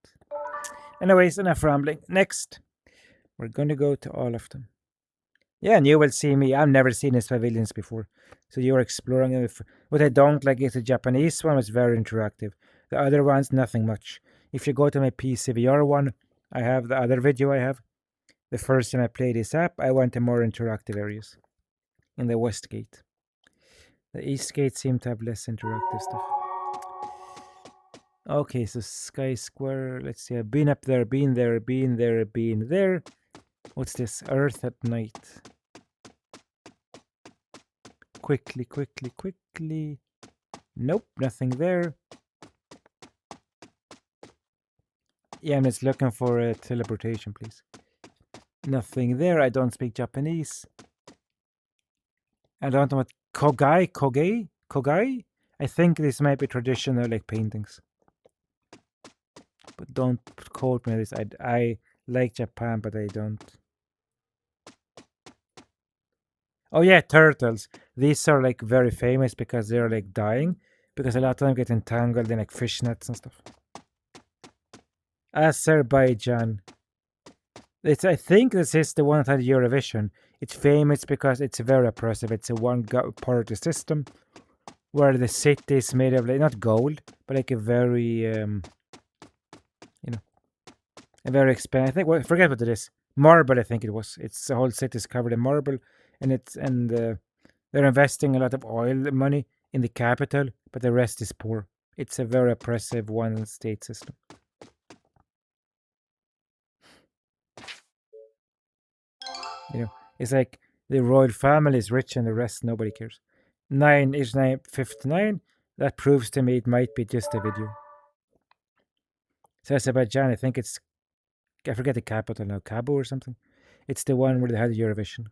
anyways, enough rambling. Next, we're going to go to all of them. Yeah, and you will see me. I've never seen these pavilions before, so you're exploring them. What I don't like is the Japanese one was very interactive. The other one's nothing much. If you go to my PCVR one, I have the other video I have. The first time I played this app, I went to more interactive areas in the West Gate. The East Gate seemed to have less interactive stuff. Okay, so Sky Square. Let's see. I've been up there, been there, been there, been there. What's this? Earth at night. Quickly, quickly, quickly. Nope, nothing there. Yeah, I'm just looking for a teleportation, please. Nothing there. I don't speak Japanese. I don't know what Kogai? I think this might be traditional like paintings. But don't quote me on this. I like Japan, but I don't. Oh yeah, turtles. These are like very famous because they're like dying. Because a lot of them get entangled in like fish nets and stuff. Azerbaijan. I think this is the one that had Eurovision. It's famous because it's very oppressive. It's a one-party system where the city is made of like not gold, but like a very, you know, a very expensive. I think I forget what it is. Marble, I think it was. It's the whole city is covered in marble, and they're investing a lot of oil money in the capital, but the rest is poor. It's a very oppressive one-state system. You know, it's like the royal family is rich and the rest nobody cares. 9:59. That proves to me it might be just a video. So Azerbaijan, I think I forget the capital now, Cabo or something. It's the one where they had Eurovision.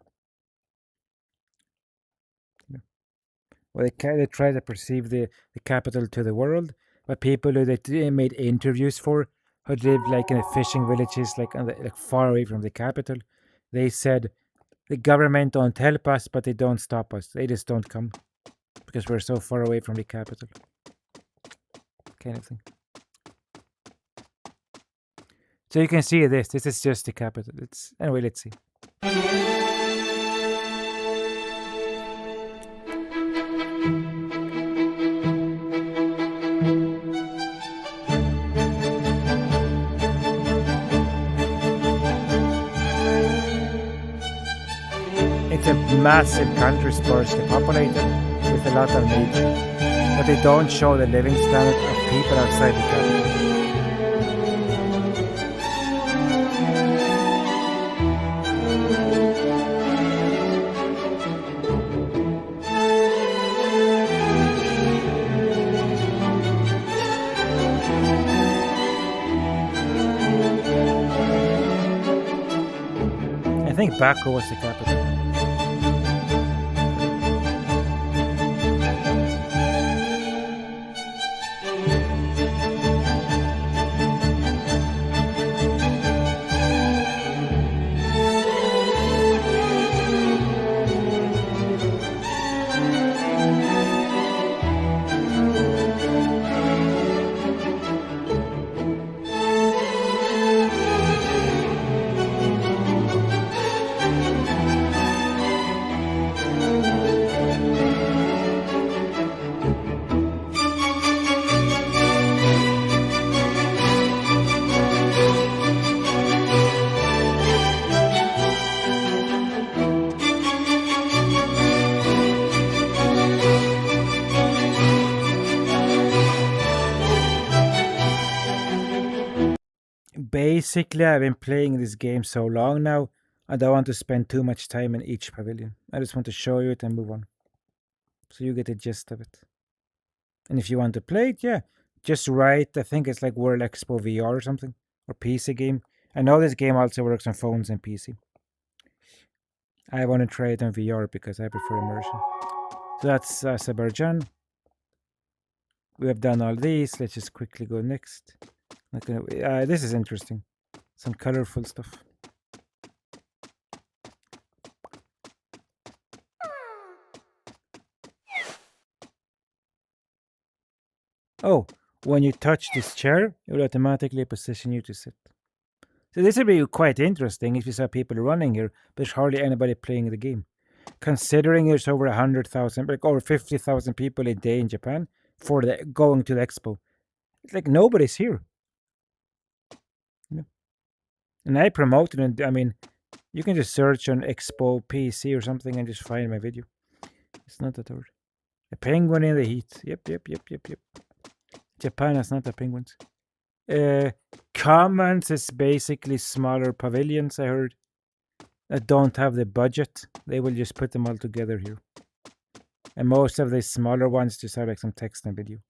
Well, they try to perceive the capital to the world, but people who they made interviews for, who lived like in the fishing villages, like far away from the capital, they said the government don't help us, but they don't stop us. They just don't come because we're so far away from the capital, kind of thing. So you can see this. This is just the capital. Anyway. Let's see. It's a massive country, sparsely populated, with a lot of nature, but they don't show the living standard of people outside the capital. I think Baku was the capital. Basically, I've been playing this game so long now, I don't want to spend too much time in each pavilion. I just want to show you it and move on. So you get the gist of it. And if you want to play it, yeah, just write, I think it's like World Expo VR or something, or PC game. I know this game also works on phones and PC. I want to try it on VR because I prefer immersion. So that's Azerbaijan. We have done all these. Let's just quickly go next. This is interesting. Some colorful stuff. Oh, when you touch this chair, it will automatically position you to sit. So this will be quite interesting if you saw people running here, but there's hardly anybody playing the game. Considering there's over 100,000, like over 50,000 people a day in Japan for going to the expo, it's like nobody's here. And I promoted it. I mean, you can just search on Expo PC or something and just find my video. It's not that hard. A penguin in the heat. Yep. Japan has not the penguins. Commons is basically smaller pavilions, I heard, that don't have the budget. They will just put them all together here. And most of the smaller ones just have like some text and video.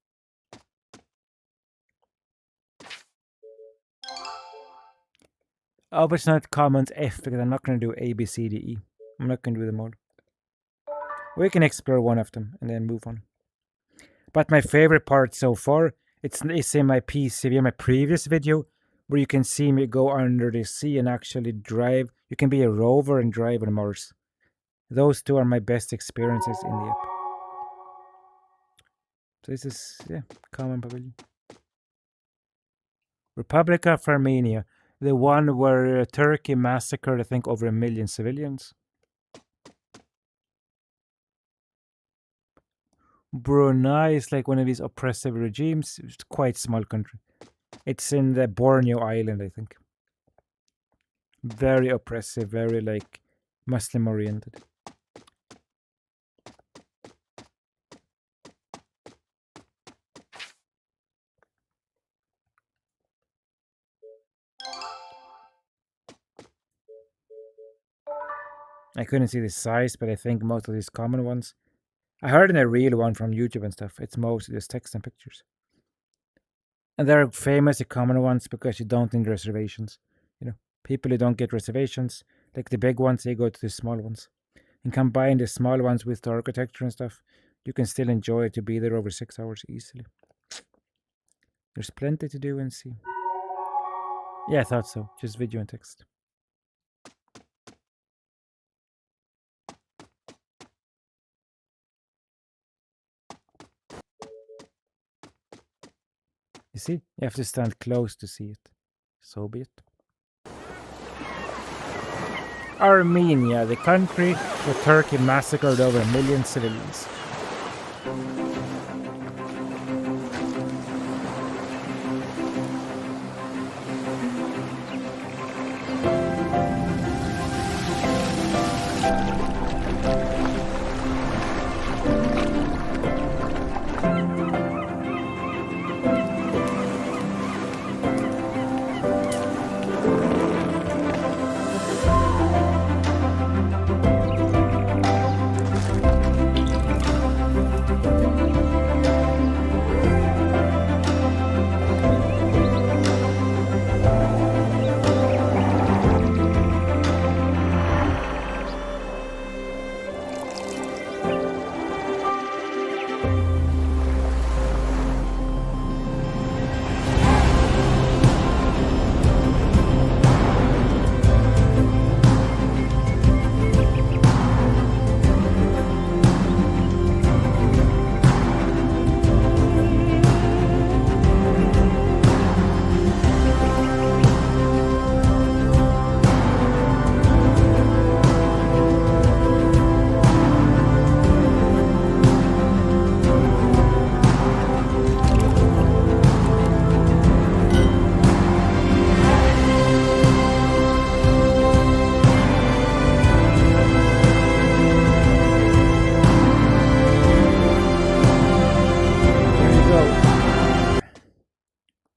Oh, but it's not Commons F because I'm not going to do A, B, C, D, E. I'm not going to do them all. We can explore one of them and then move on. But my favorite part so far, it's in my PCVR, my previous video, where you can see me go under the sea and actually drive. You can be a rover and drive on Mars. Those two are my best experiences in the app. So this is, common pavilion. Republic of Armenia, the one where Turkey massacred, I think, over 1 million civilians. Brunei is like one of these oppressive regimes. It's quite small country. It's in the Borneo Island, I think. Very oppressive, very like Muslim oriented. I couldn't see the size, but I think most of these common ones. I heard in a real one from YouTube and stuff, it's mostly just text and pictures. And they're famous, the common ones, because you don't need reservations. You know, people who don't get reservations, like the big ones, they go to the small ones. And combine the small ones with the architecture and stuff, you can still enjoy it to be there over 6 hours easily. There's plenty to do and see. Yeah, I thought so. Just video and text. You see? You have to stand close to see it. So be it. Armenia, the country where Turkey massacred over 1 million civilians.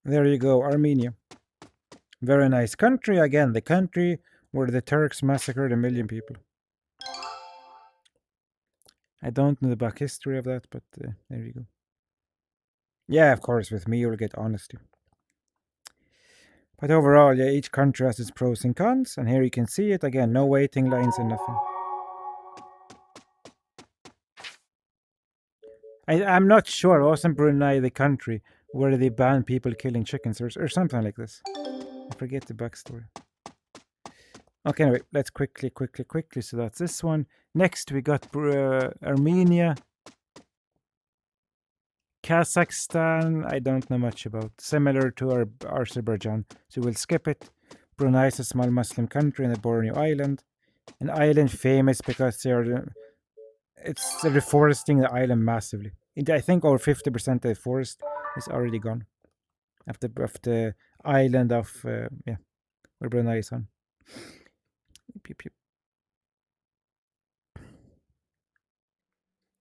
There you go, Armenia. Very nice country. Again, the country where the Turks massacred 1 million people. I don't know the back history of that, but there you go. Yeah, of course, with me you'll get honesty. But overall, yeah, each country has its pros and cons, and here you can see it again. No waiting lines and nothing. I'm not sure. Wasn't Brunei the country where they banned people killing chickens or something like this? I forget the backstory. Okay, anyway, let's quickly. So that's this one. Next, we got Armenia, Kazakhstan. I don't know much about. Similar to Azerbaijan, so we'll skip it. Brunei is a small Muslim country in the Borneo Island, an island famous because it's reforesting the island massively. I think over 50% of the forest is already gone. Of the island of where Brunei is on. Pew.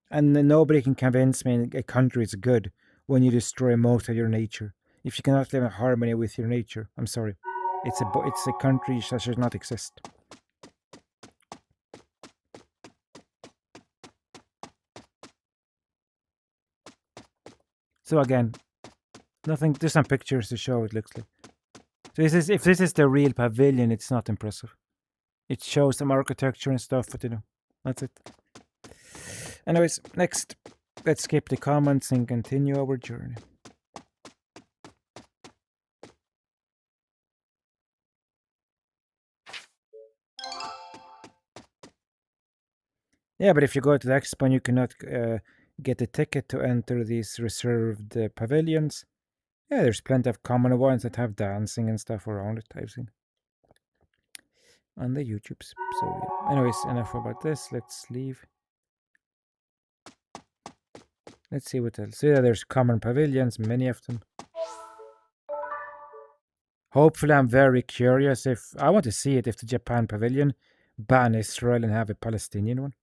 And nobody can convince me a country is good when you destroy most of your nature. If you cannot live in harmony with your nature, I'm sorry, it's a country that should not exist. So again, nothing. There's some pictures to show it looks like. So if this is the real pavilion, it's not impressive. It shows some architecture and stuff, but that's it. Anyways, next, let's skip the comments and continue our journey. Yeah, but if you go to the Expo and you cannot get a ticket to enter these reserved pavilions, yeah, there's plenty of common ones that have dancing and stuff around it, I've seen on the YouTubes. So yeah. Anyways, enough about this. Let's leave. Let's see what else. So yeah, there's common pavilions, many of them. Hopefully, I'm very curious if I want to see it if the Japan pavilion ban Israel and have a Palestinian one.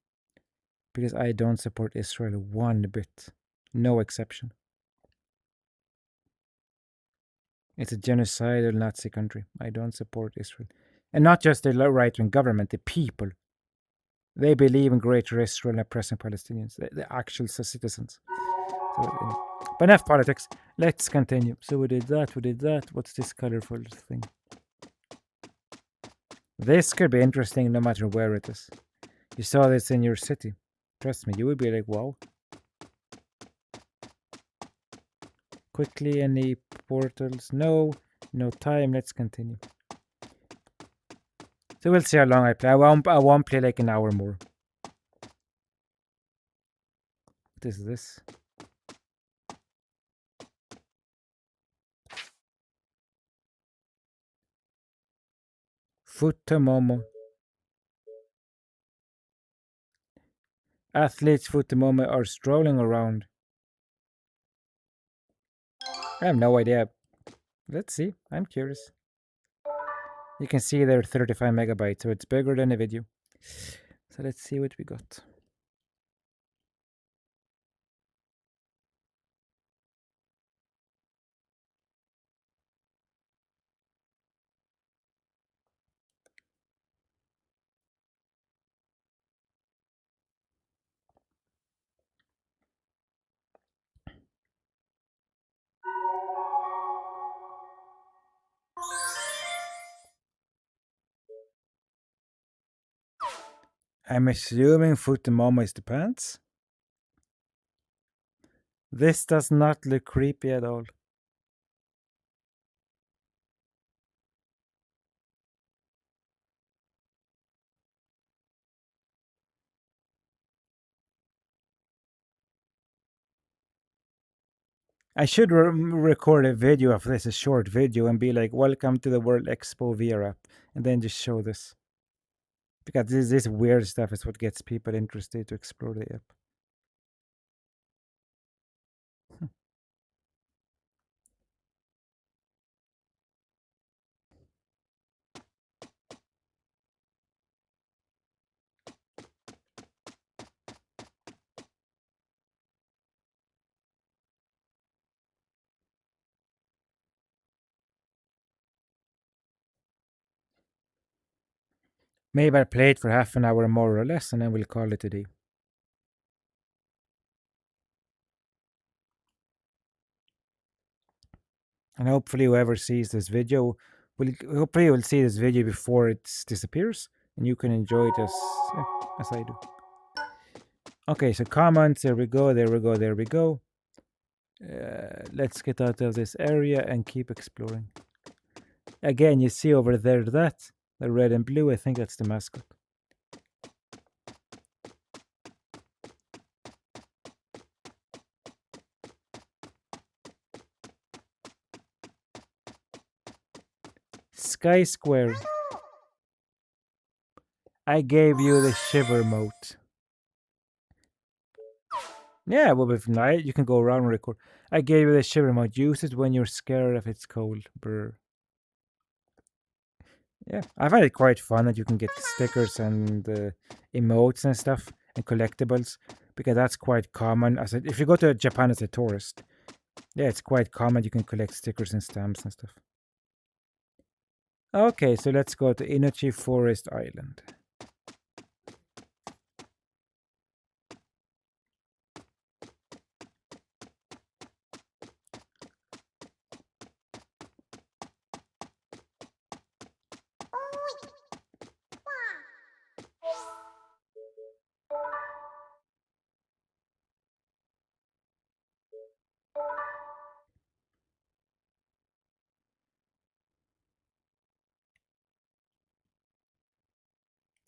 Because I don't support Israel one bit. No exception. It's a genocidal Nazi country. I don't support Israel. And not just the right-wing government, the people. They believe in greater Israel and oppressing Palestinians, the actual citizens. So, but enough politics. Let's continue. So we did that. What's this colorful thing? This could be interesting no matter where it is. You saw this in your city. Trust me, you would be like, wow. Quickly, any portals? No time. Let's continue. So we'll see how long I play. I won't play like an hour more. What is this? Futomomo. Athletes Futomomo are strolling around. I have no idea. Let's see. I'm curious. You can see they're 35 megabytes, so it's bigger than a video. So let's see what we got. I'm assuming Futomomo is the pants. This does not look creepy at all. I should record a video of this, a short video, and be like, welcome to the World Expo VR app, and then just show this. Because this weird stuff is what gets people interested to explore the app. Maybe I'll play it for half an hour more or less, and then we'll call it a day. And hopefully whoever sees this video will see this video before it disappears, and you can enjoy it as I do. Okay, so comments, there we go, there we go, there we go. Let's get out of this area and keep exploring. Again, you see over there the red and blue, I think that's the mascot. Sky Square. I gave you the shiver mode. Yeah, well, if not, you can go around and record. I gave you the shiver mode. Use it when you're scared if it's cold. Brr. Yeah, I find it quite fun that you can get stickers and emotes and stuff and collectibles, because that's quite common. If you go to Japan as a tourist, yeah, it's quite common. You can collect stickers and stamps and stuff. Okay, so let's go to Inochi Forest Island.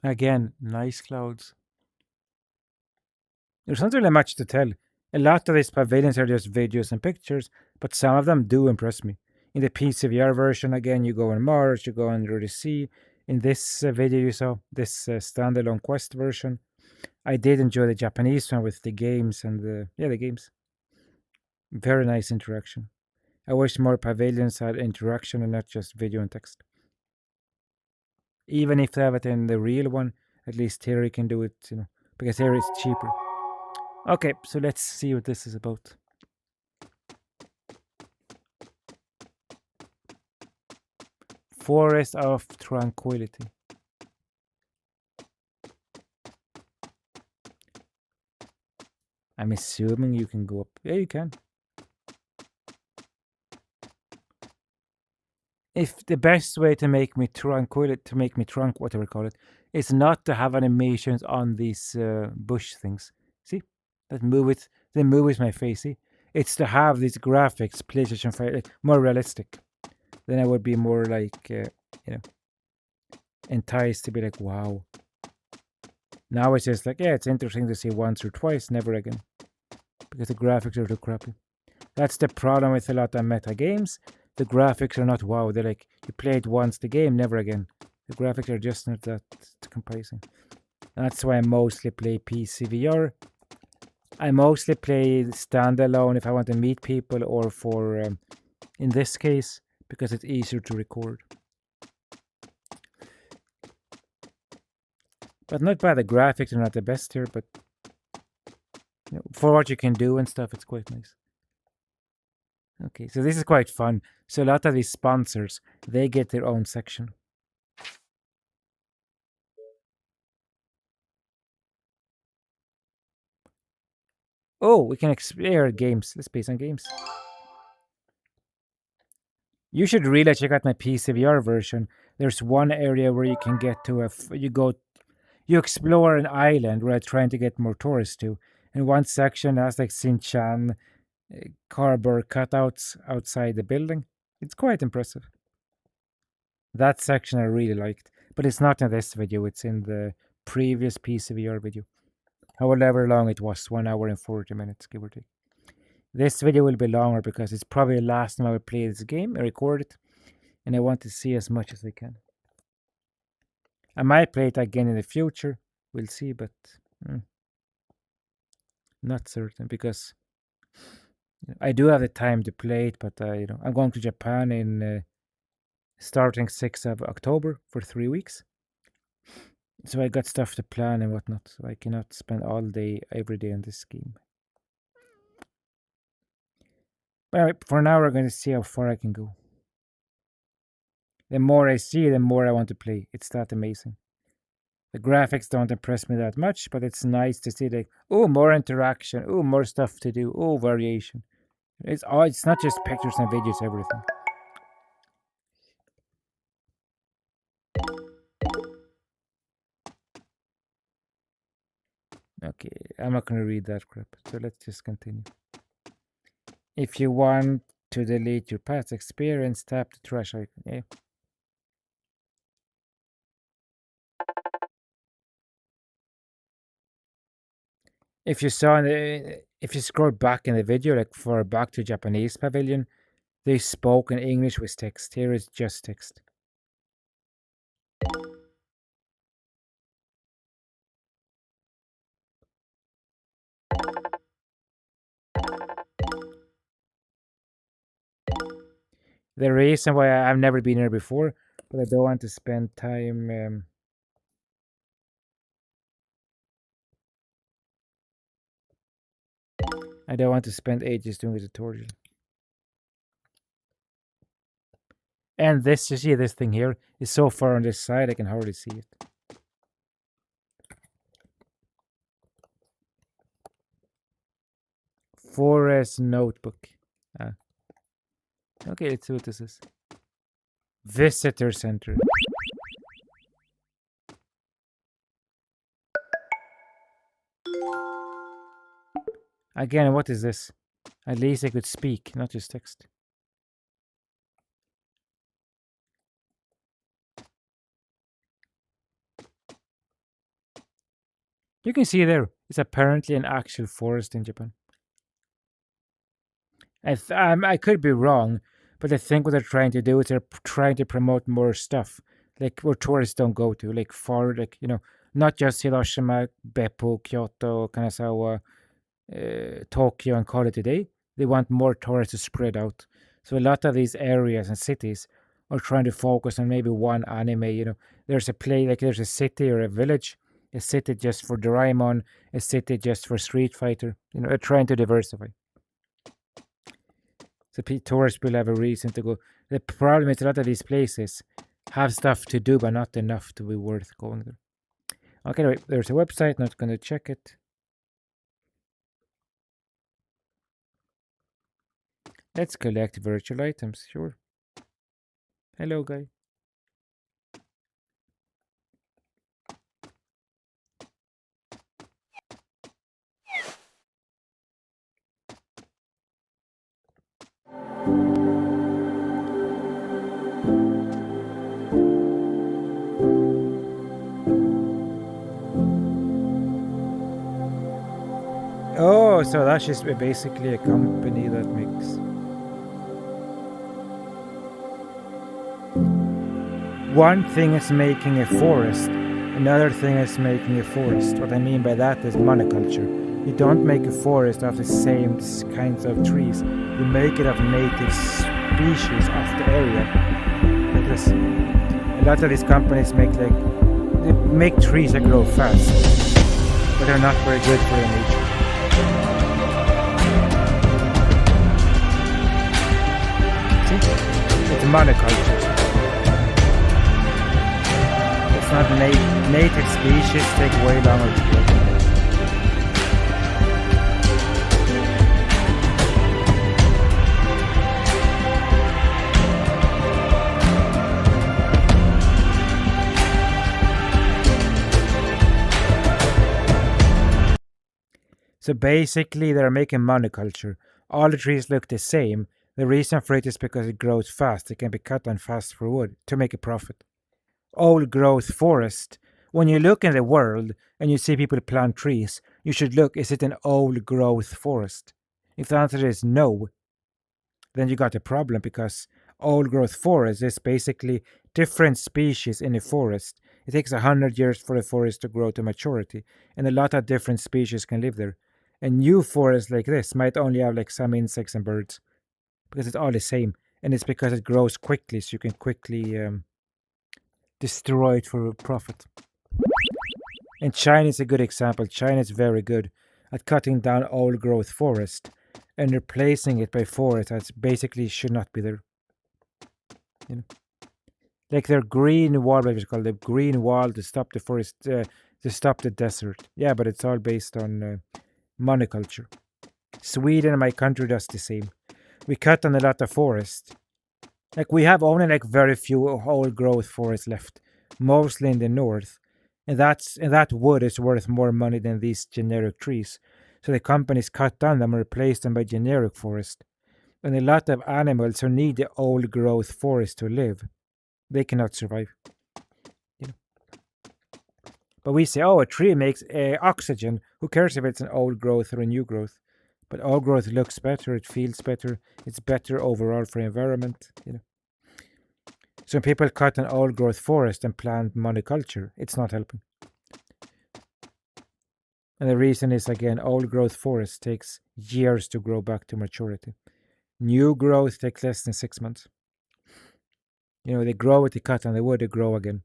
Again, nice clouds. There's not really much to tell. A lot of these pavilions are just videos and pictures, but some of them do impress me. In the PCVR version, again, you go on Mars, you go under the sea. In this video you saw, this standalone quest version, I did enjoy the Japanese one with the games and the games. Very nice interaction. I wish more pavilions had interaction and not just video and text. Even if they have it in the real one, at least here you can do it, because here it's cheaper. Okay, so let's see what this is about. Forest of Tranquility. I'm assuming you can go up. Yeah, you can. If the best way to make me whatever you call it, is not to have animations on these bush things. See? They move with my face, see? It's to have these graphics, PlayStation 5, more realistic. Then I would be more like, enticed to be like, wow. Now it's just like, yeah, it's interesting to see once or twice, never again. Because the graphics are too crappy. That's the problem with a lot of meta games. The graphics are not wow. They're like, you play it once the game, never again. The graphics are just not that comprising. That's why I mostly play PCVR. I mostly play standalone if I want to meet people, or for, in this case, because it's easier to record. But not bad. The graphics are not the best here, but for what you can do and stuff, it's quite nice. Okay, so this is quite fun. So a lot of these sponsors, they get their own section. Oh, we can explore games. Let's play some games. You should really check out my PCVR version. There's one area where you can get to you explore an island where I'm trying to get more tourists to. And one section has like Shin-chan cardboard cutouts outside the building. It's quite impressive. That section I really liked, but it's not in this video. It's in the previous PCVR video. However long it was, 1 hour and 40 minutes, give or take. This video will be longer because it's probably the last time I will play this game. I record it, and I want to see as much as I can. I might play it again in the future. We'll see, but not certain, because I do have the time to play it, but I'm going to Japan in starting 6th of October for 3 weeks. So I got stuff to plan and whatnot, so I cannot spend all day, every day on this game. But anyway, for now we're going to see how far I can go. The more I see, the more I want to play. It's that amazing. The graphics don't impress me that much, but it's nice to see like, oh, more interaction, oh, more stuff to do, oh, variation. It's not just pictures and videos, everything. Okay, I'm not gonna read that crap, so let's just continue. If you want to delete your past experience, tap the trash icon. Yeah. If you saw if you scroll back in the video, like for back to Japanese pavilion, they spoke in English with text. Here is just text. The reason why I've never been here before, but I don't want to spend time. I don't want to spend ages doing a tutorial. And this, you see this thing here, is so far on this side I can hardly see it. Forest notebook. Okay, let's see what this is. Visitor center. Again, what is this? At least I could speak, not just text. You can see there, it's apparently an actual forest in Japan. I could be wrong, but I think what they're trying to do is they're trying to promote more stuff, like where tourists don't go to, like far, like, not just Hiroshima, Beppo, Kyoto, Kanazawa, Tokyo, and call it a day. They want more tourists to spread out. So a lot of these areas and cities are trying to focus on maybe one anime. There's a city or a village, a city just for Doraemon, a city just for Street Fighter. They're trying to diversify. So tourists will have a reason to go. The problem is a lot of these places have stuff to do, but not enough to be worth going there. Okay, anyway, there's a website, not going to check it. Let's collect virtual items, sure. Hello, guy. Oh, so that's just basically a company that makes. One thing is making a forest, another thing is making a forest. What I mean by that is monoculture. You don't make a forest of the same kinds of trees. You make it of native species of the area. Like this. A lot of these companies they make trees that grow fast, but they're not very good for the nature. It's monoculture. It's not native species take way longer to grow. So basically they're making monoculture. All the trees look the same. The reason for it is because it grows fast. It can be cut down fast for wood to make a profit. Old growth forest. When you look in the world and you see people plant trees, you should look, is it an old growth forest? If the answer is no, then you got a problem, because old growth forest is basically different species in a forest. It takes 100 years for a forest to grow to maturity, and a lot of different species can live there. A new forest like this might only have like some insects and birds, because it's all the same, and it's because it grows quickly, so you can quickly destroy it for profit. And China is a good example. China is very good at cutting down old growth forest and replacing it by forest that basically should not be there. like their green wall, what is it called, the green wall to stop the forest, to stop the desert. Yeah, but it's all based on monoculture. Sweden, my country, does the same. We cut down a lot of forest. Like we have only like very few old growth forests left, mostly in the north, and that wood is worth more money than these generic trees. So the companies cut down them and replace them by generic forest. And a lot of animals who need the old growth forest to live, they cannot survive. You know. But we say, oh, a tree makes oxygen. Who cares if it's an old growth or a new growth? But old growth looks better, it feels better, it's better overall for the environment. You know. So people cut an old growth forest and plant monoculture. It's not helping. And the reason is again, old growth forest takes years to grow back to maturity. New growth takes less than 6 months. You know, they grow it, they cut on the wood, they grow again.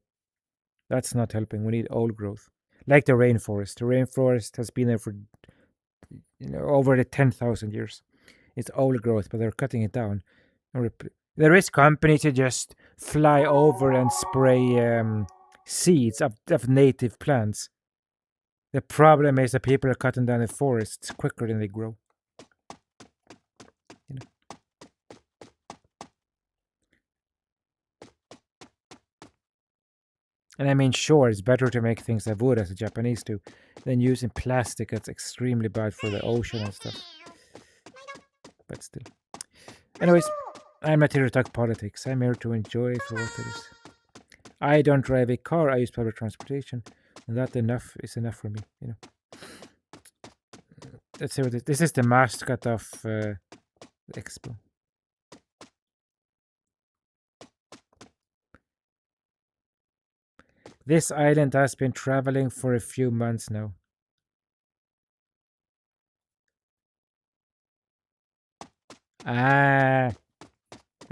That's not helping. We need old growth. Like the rainforest. The rainforest has been there for over the 10,000 years. It's old growth, but they're cutting it down. There is companies that just fly over and spray seeds of native plants. The problem is that people are cutting down the forests quicker than they grow. You know. And I mean, sure, it's better to make things of wood, as the Japanese do, than using plastic that's extremely bad for the ocean and stuff. But still. Anyways, I'm not here to talk politics. I'm here to enjoy it for what it is. I don't drive a car, I use public transportation. And that is enough for me, you know. Let's see what this is. The mascot of the Expo. This island has been traveling for a few months now. I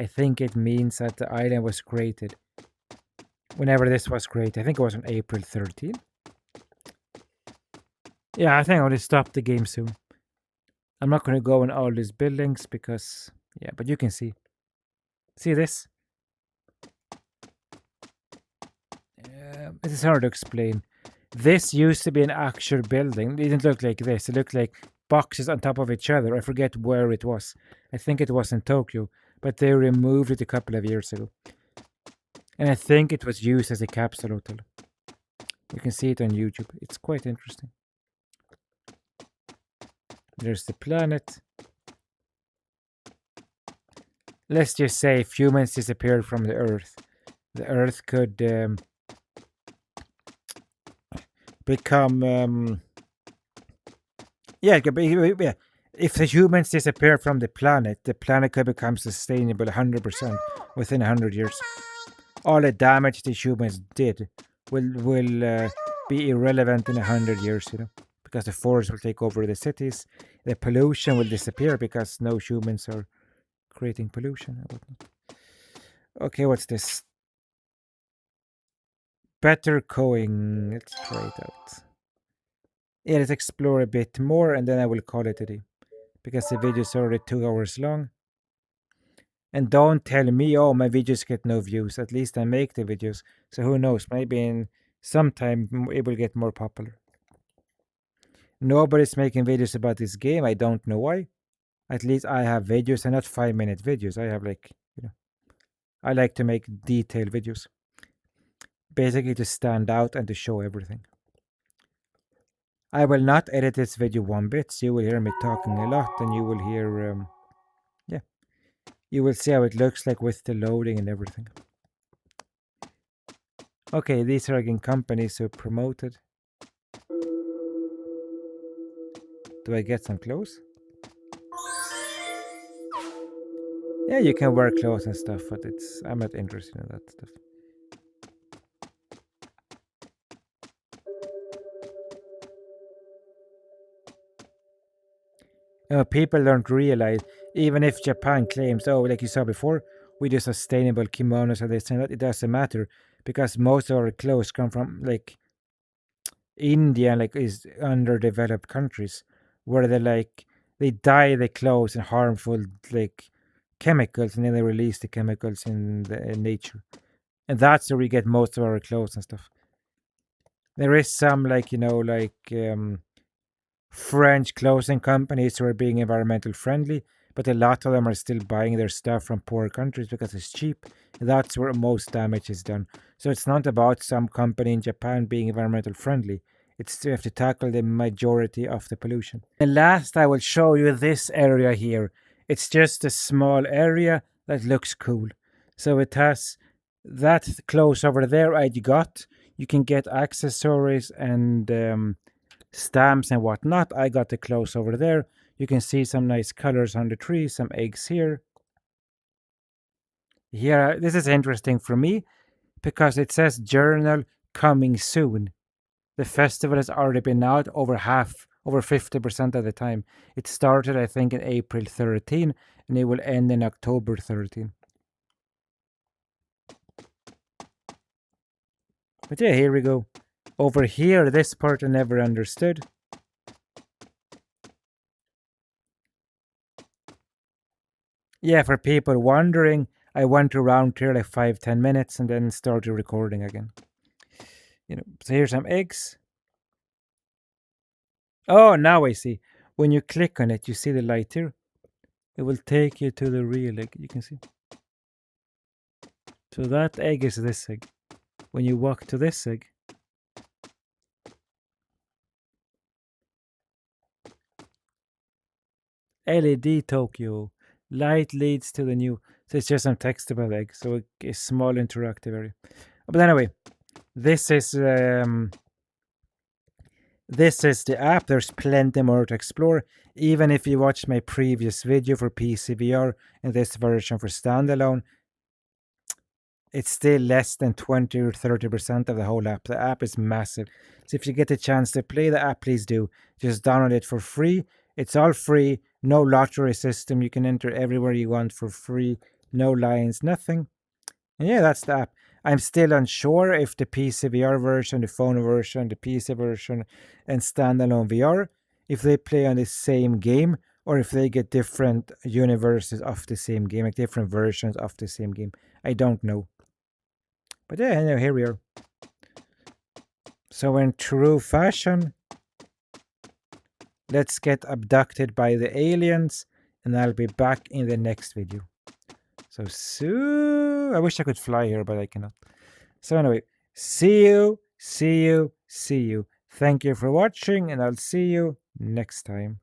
think it means that the island was created. Whenever this was created, I think it was on April 13th. Yeah, I think I'm going to stop the game soon. I'm not going to go in all these buildings because, yeah, but you can see. See this? It is hard to explain. This used to be an actual building. It didn't look like this. It looked like boxes on top of each other. I forget where it was. I think it was in Tokyo, but they removed it a couple of years ago. And I think it was used as a capsule hotel. You can see it on YouTube. It's quite interesting. There's the planet. Let's just say if humans disappeared from the Earth could become if the humans disappear from the planet could become sustainable 100% within 100 years. All the damage the humans did will be irrelevant in 100 years, you know, because the forests will take over the cities. The pollution will disappear because no humans are creating pollution and whatnot. Okay, what's this? Better going. Let's try it out. Yeah, let's explore a bit more and then I will call it a day. Because the video is already 2 hours long. And don't tell me, oh, my videos get no views. At least I make the videos. So who knows? Maybe in some time it will get more popular. Nobody's making videos about this game. I don't know why. At least I have videos and not 5-minute videos. I have I like to make detailed videos. Basically to stand out and to show everything. I will not edit this video one bit, so you will hear me talking a lot and you will hear, you will see how it looks like with the loading and everything. Okay, these are again companies who promoted. Do I get some clothes? Yeah, you can wear clothes and stuff, but I'm not interested in that stuff. People don't realize, even if Japan claims, oh, like you saw before, we do sustainable kimonos and this and that, it doesn't matter because most of our clothes come from India, is underdeveloped countries where they dye the clothes in harmful chemicals and then they release the chemicals in nature. And that's where we get most of our clothes and stuff. There is some French clothing companies who are being environmental friendly, but a lot of them are still buying their stuff from poor countries because it's cheap. That's where most damage is done. So it's not about some company in Japan being environmental friendly. It's you have to tackle the majority of the pollution. And last, I will show you this area here. It's just a small area that looks cool. So it has that close over there I got. You can get accessories and stamps and whatnot. I got the clothes over there. You can see some nice colors on the tree, some eggs here. Here, this is interesting for me because it says journal coming soon. The festival has already been out over 50% of the time. It started, I think, in April 13 and it will end in October 13. But yeah, here we go. Over here, this part I never understood. Yeah, for people wondering, I went around here like 5-10 minutes and then started recording again. So here's some eggs. Oh, now I see. When you click on it, you see the light here. It will take you to the real egg. You can see. So that egg is this egg. When you walk to this egg, LED Tokyo. Light leads to the new. So it's just some text about egg. So a small interactive area. But anyway, this is the app. There's plenty more to explore. Even if you watch my previous video for PCVR and this version for standalone, it's still less than 20 or 30% of the whole app. The app is massive. So if you get a chance to play the app, please do. Just download it for free. It's all free. No lottery system. You can enter everywhere you want for free. No lines, nothing. And yeah, that's the app. I'm still unsure if the PCVR version, the phone version, the PC version, and standalone VR, if they play on the same game or if they get different universes of the same game, like different versions of the same game. I don't know. But yeah, anyway, here we are. So in true fashion, let's get abducted by the aliens, and I'll be back in the next video. So I wish I could fly here, but I cannot. So anyway, see you. Thank you for watching, and I'll see you next time.